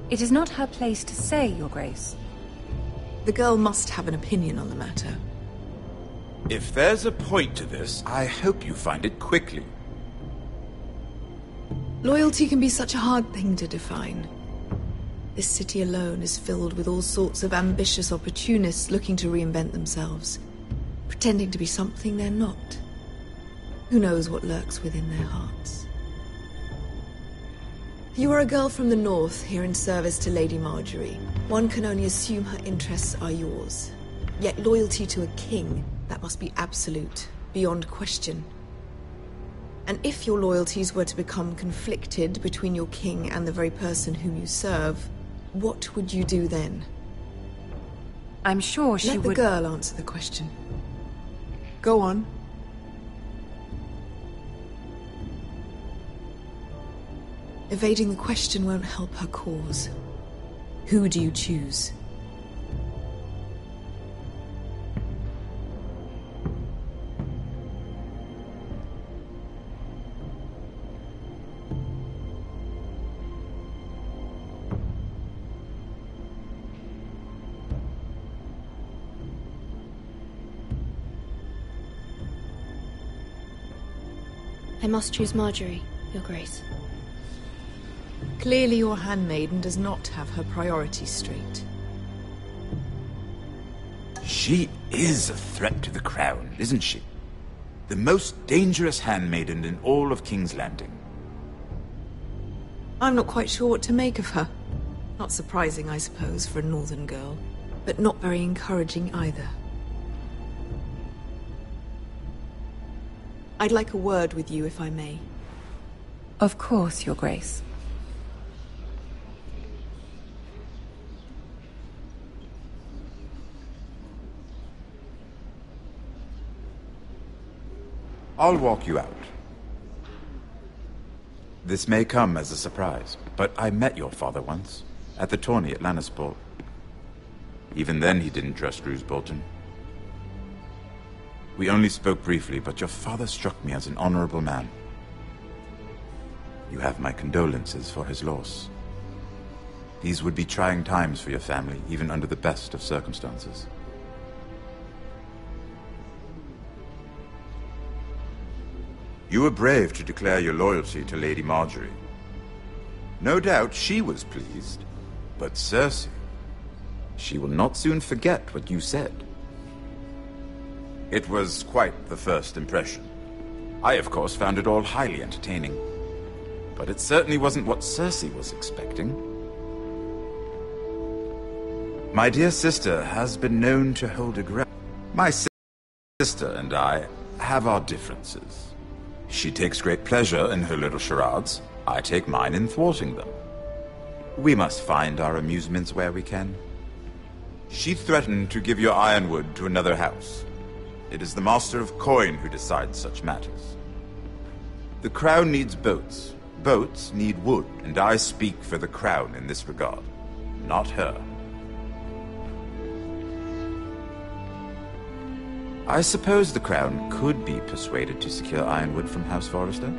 It is not her place to say, Your Grace. The girl must have an opinion on the matter. If there's a point to this, I hope you find it quickly. Loyalty can be such a hard thing to define. This city alone is filled with all sorts of ambitious opportunists looking to reinvent themselves, pretending to be something they're not. Who knows what lurks within their hearts? You are a girl from the north, here in service to Lady Marjorie. One can only assume her interests are yours. Yet loyalty to a king, that must be absolute, beyond question. And if your loyalties were to become conflicted between your king and the very person whom you serve, what would you do then? I'm sure she would... Let the girl answer the question. Go on. Evading the question won't help her cause. Who do you choose? I must choose Marjorie, Your Grace. Clearly your handmaiden does not have her priorities straight. She is a threat to the crown, isn't she? The most dangerous handmaiden in all of King's Landing. I'm not quite sure what to make of her. Not surprising, I suppose, for a northern girl, but not very encouraging either. I'd like a word with you, if I may. Of course, Your Grace. I'll walk you out. This may come as a surprise, but I met your father once, at the tourney at Lannisport. Even then he didn't trust Roose Bolton. We only spoke briefly, but your father struck me as an honorable man. You have my condolences for his loss. These would be trying times for your family, even under the best of circumstances. You were brave to declare your loyalty to Lady Marjorie. No doubt she was pleased, but Cersei, she will not soon forget what you said. It was quite the first impression. I, of course, found it all highly entertaining. But it certainly wasn't what Cersei was expecting. My dear sister has been known to hold a grudge. My sister and I have our differences. She takes great pleasure in her little charades. I take mine in thwarting them. We must find our amusements where we can. She threatened to give your ironwood to another house. It is the Master of Coin who decides such matters. The Crown needs boats. Boats need wood, and I speak for the Crown in this regard, not her. I suppose the Crown could be persuaded to secure ironwood from House Forrester.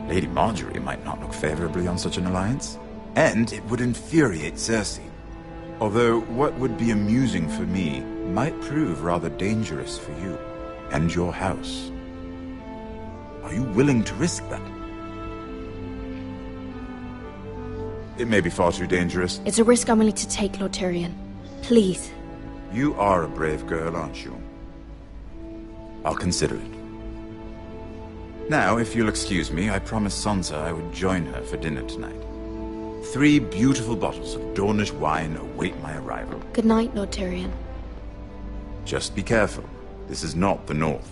Lady Marjorie might not look favorably on such an alliance, and it would infuriate Cersei. Although what would be amusing for me might prove rather dangerous for you and your house. Are you willing to risk that? It may be far too dangerous. It's a risk I'm willing to take, Lord Tyrion. Please. You are a brave girl, aren't you? I'll consider it. Now, if you'll excuse me, I promised Sansa I would join her for dinner tonight. 3 beautiful bottles of Dornish wine await my arrival. Good night, Lord Tyrion. Just be careful. This is not the North.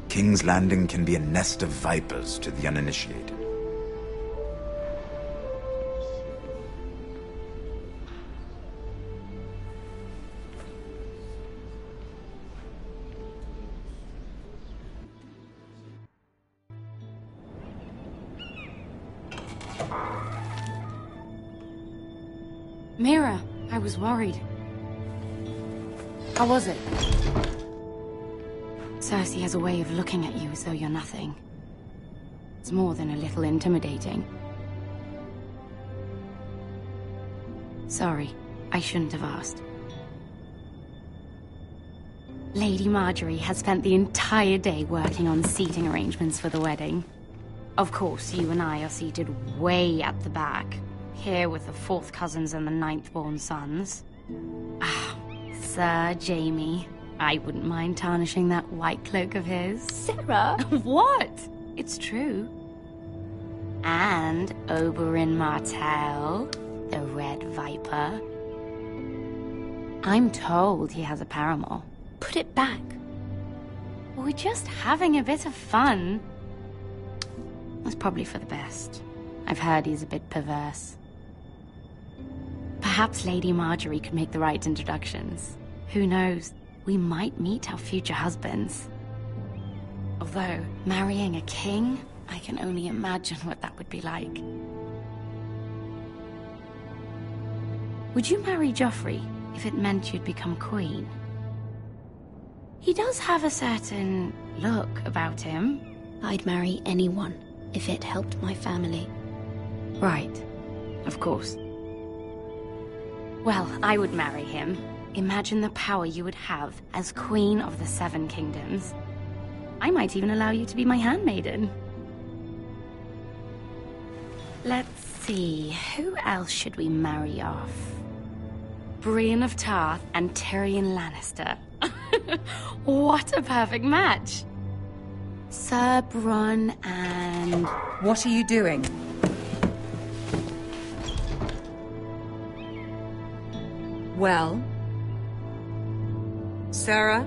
King's Landing can be a nest of vipers to the uninitiated. Mira, I was worried. How was it? Cersei has a way of looking at you as though you're nothing. It's more than a little intimidating. Sorry, I shouldn't have asked. Lady Marjorie has spent the entire day working on seating arrangements for the wedding. Of course, you and I are seated way at the back, here with the 4th cousins and the 9th-born sons. Ah, Sir Jaime. I wouldn't mind tarnishing that white cloak of his. Sarah! What? It's true. And Oberyn Martell, the Red Viper. I'm told he has a paramour. Put it back. We're just having a bit of fun. That's probably for the best. I've heard he's a bit perverse. Perhaps Lady Marjorie could make the right introductions. Who knows? We might meet our future husbands. Although, marrying a king, I can only imagine what that would be like. Would you marry Joffrey if it meant you'd become queen? He does have a certain look about him. I'd marry anyone if it helped my family. Right. Of course. Well, I would marry him. Imagine the power you would have as Queen of the 7 Kingdoms. I might even allow you to be my handmaiden. Let's see, who else should we marry off? Brienne of Tarth and Tyrion Lannister. What a perfect match! Sir Bronn and... What are you doing? Well? Sarah?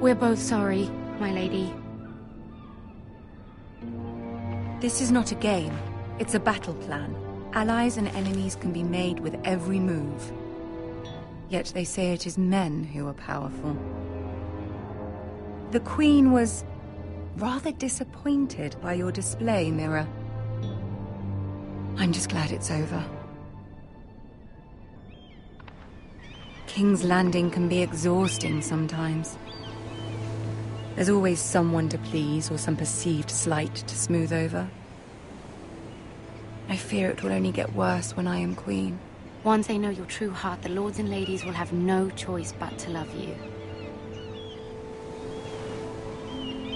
We're both sorry, my lady. This is not a game. It's a battle plan. Allies and enemies can be made with every move. Yet they say it is men who are powerful. The Queen was rather disappointed by your display, Mira. I'm just glad it's over. King's Landing can be exhausting sometimes. There's always someone to please or some perceived slight to smooth over. I fear it will only get worse when I am queen. Once they know your true heart, the lords and ladies will have no choice but to love you.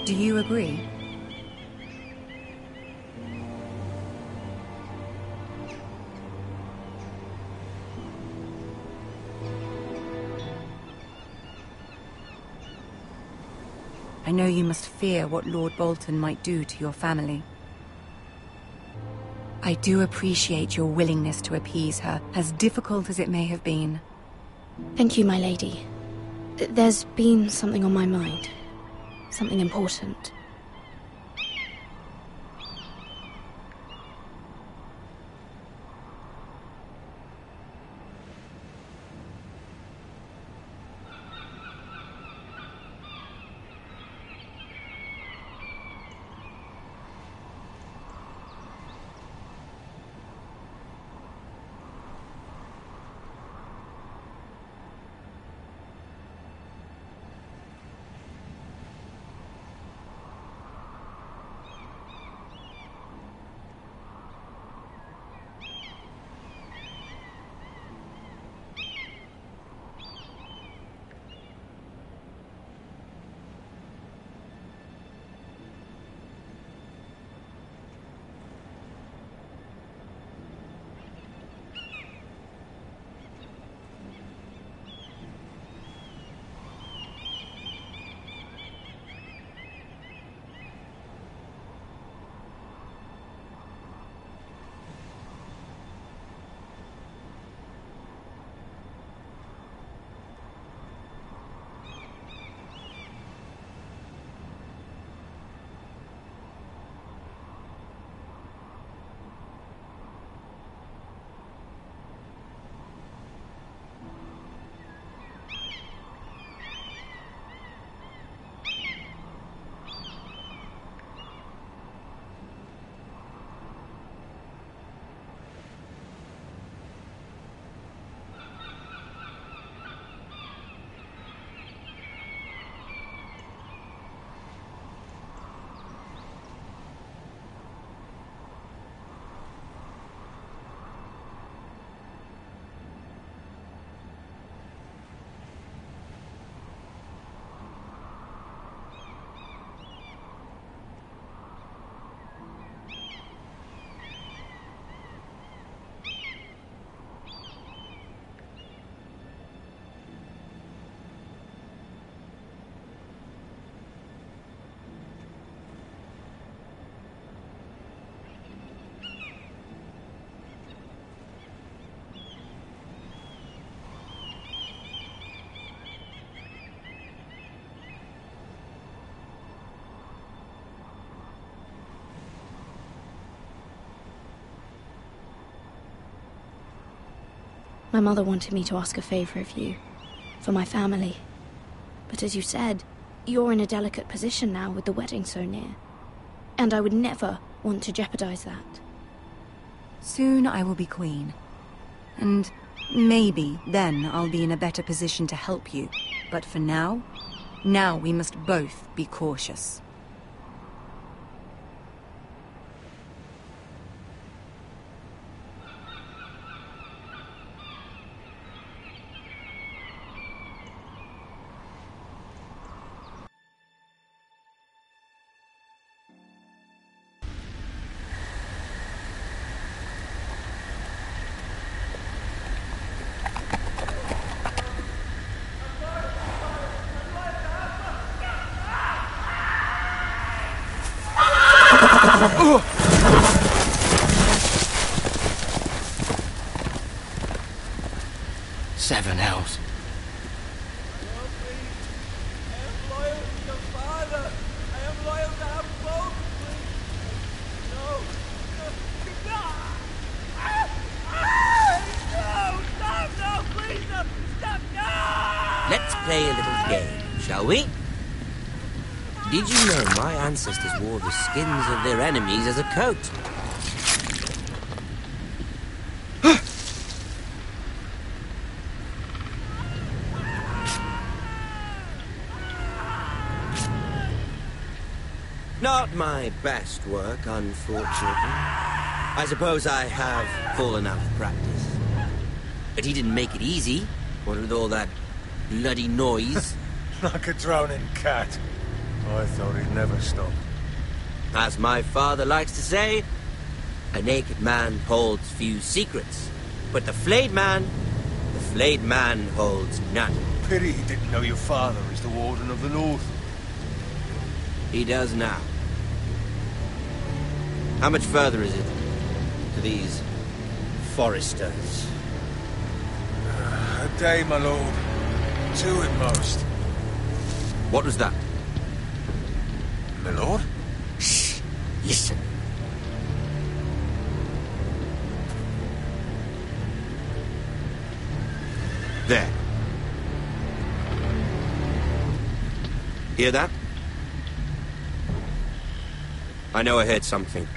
Do you agree? I know you must fear what Lord Bolton might do to your family. I do appreciate your willingness to appease her, as difficult as it may have been. Thank you, my lady. There's been something on my mind. Something important. My mother wanted me to ask a favor of you, for my family. But as you said, you're in a delicate position now with the wedding so near. And I would never want to jeopardize that. Soon I will be queen. And maybe then I'll be in a better position to help you. But for now we must both be cautious. Seven hells. Let's play a little game, shall we? Did you know my ancestors wore the skins of their enemies as a coat? Not my best work, unfortunately. I suppose I have fallen out of practice. But he didn't make it easy, what with all that bloody noise. Like a drowning cat. I thought he'd never stop. As my father likes to say, a naked man holds few secrets. But the flayed man holds none. Pity he didn't know your father is the Warden of the North. He does now. How much further is it to these foresters? A day, my lord. 2 at most. What was that? My lord? Shh! Listen. There. Hear that? I know I heard something.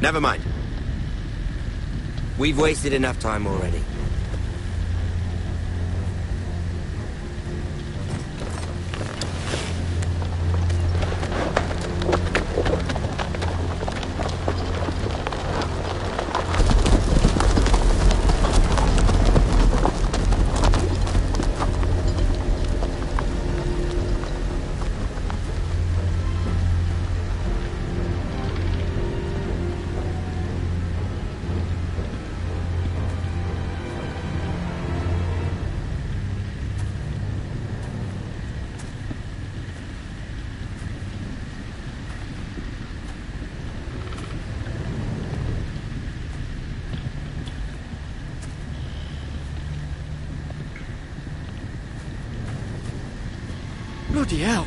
Never mind. We've wasted enough time already. Bloody hell.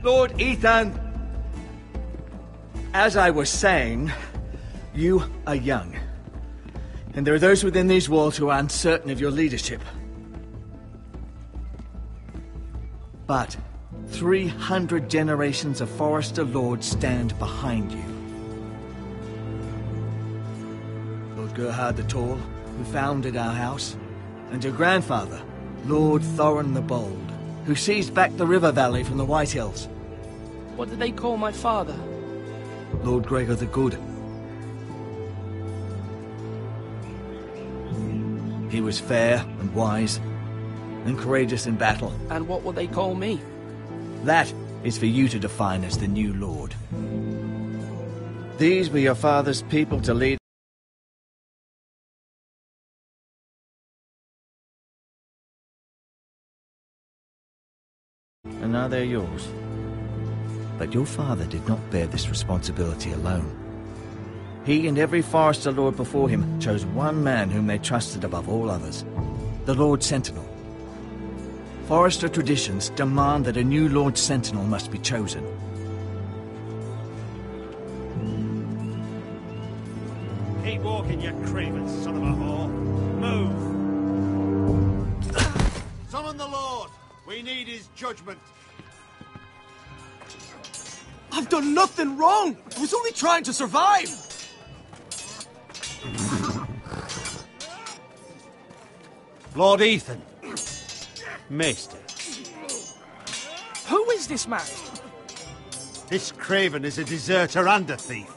Lord Ethan! As I was saying, you are young. And there are those within these walls who are uncertain of your leadership. But 300 generations of Forester Lords stand behind you. Lord Gerhard the Tall, who founded our house, and your grandfather, Lord Thorin the Bold, who seized back the river valley from the White Hills. What did they call my father? Lord Gregor the Good. He was fair and wise, and courageous in battle. And what will they call me? That is for you to define as the new lord. These were your father's people to lead and now they're yours. But your father did not bear this responsibility alone. He and every Forester Lord before him chose one man whom they trusted above all others, the Lord Sentinel. Forester traditions demand that a new Lord Sentinel must be chosen. Keep walking, you craven son of a whore. Move! Summon the Lord! We need his judgment. I've done nothing wrong! I was only trying to survive! Lord Ethan. Maester. Who is this man? This craven is a deserter and a thief.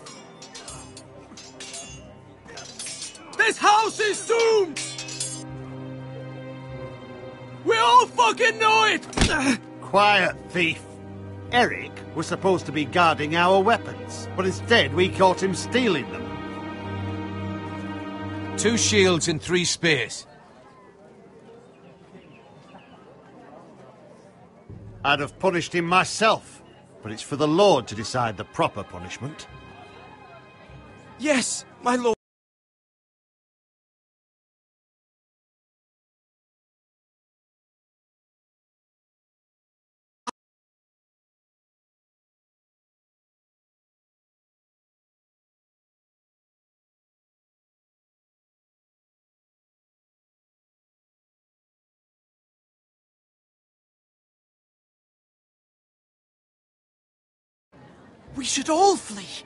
This house is doomed! We all fucking know it! Quiet, thief. Eric was supposed to be guarding our weapons, but instead we caught him stealing them. 2 shields and 3 spears. I'd have punished him myself, but it's for the Lord to decide the proper punishment. Yes, my lord. We should all flee.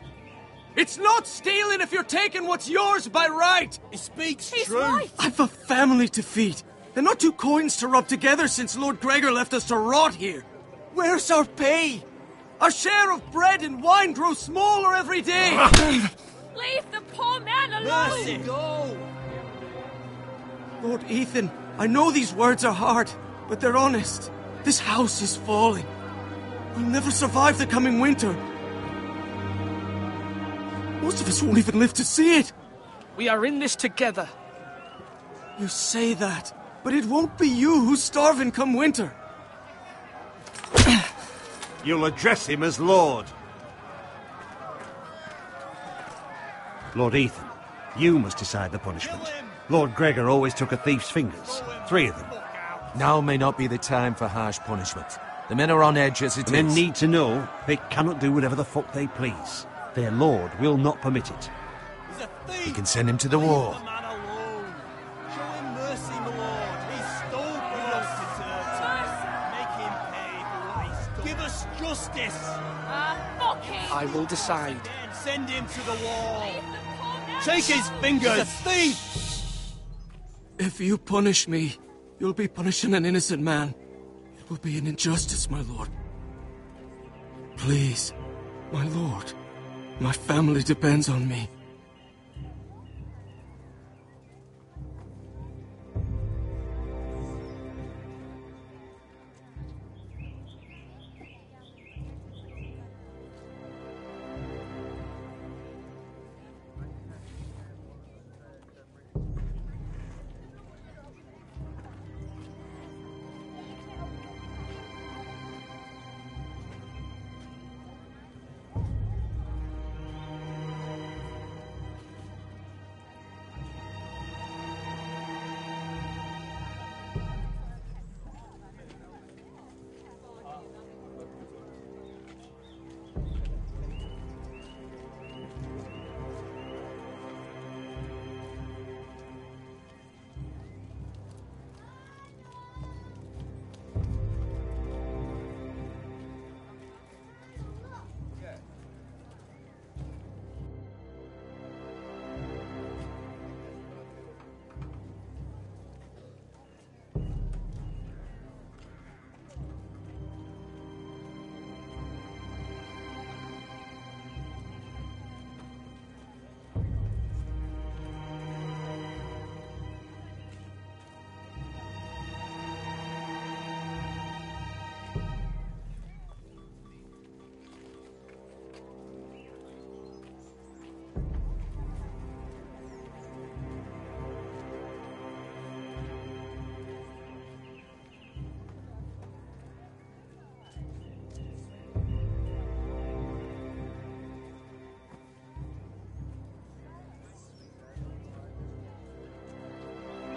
It's not stealing if you're taking what's yours by right. He speaks He's true. right. I've a family to feed, and not 2 coins to rub together since Lord Gregor left us to rot here. Where's our pay? Our share of bread and wine grows smaller every day. Leave the poor man alone! Mercy, go! Lord Ethan, I know these words are hard, but they're honest. This house is falling. We'll never survive the coming winter. Most of us won't even live to see it. We are in this together. You say that, but it won't be you who's starving come winter. You'll address him as Lord. Lord Ethan, you must decide the punishment. Lord Gregor always took a thief's fingers. 3 of them. Now may not be the time for harsh punishment. The men are on edge as it is. Men need to know they cannot do whatever the fuck they please. Their lord will not permit it. He's a thief! We can send him to the war. Leave the man alone. Show him mercy, my lord. He stole from us. Make him pay for what he stole. Give us justice. Fuck him! I will decide. Send him to the wall. Take his fingers. He's a thief! If you punish me, you'll be punishing an innocent man. It will be an injustice, my lord. Please, my lord. My family depends on me.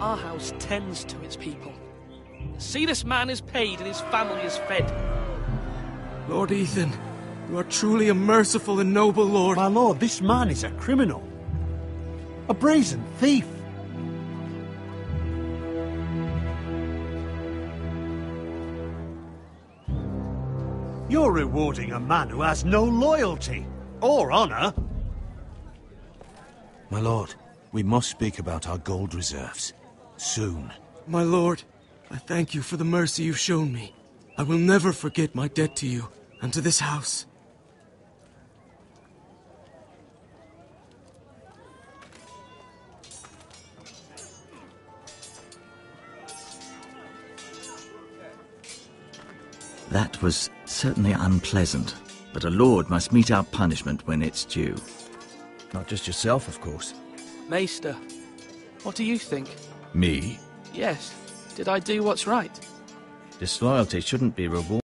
Our house tends to its people. See, this man is paid and his family is fed. Lord Ethan, you are truly a merciful and noble lord. My lord, this man is a criminal. A brazen thief. You're rewarding a man who has no loyalty or honor. My lord, we must speak about our gold reserves. Soon. My lord, I thank you for the mercy you've shown me. I will never forget my debt to you and to this house. That was certainly unpleasant, but a lord must mete out punishment when it's due. Not just yourself, of course. Maester, what do you think? Me? Yes. Did I do what's right? Disloyalty shouldn't be rewarded.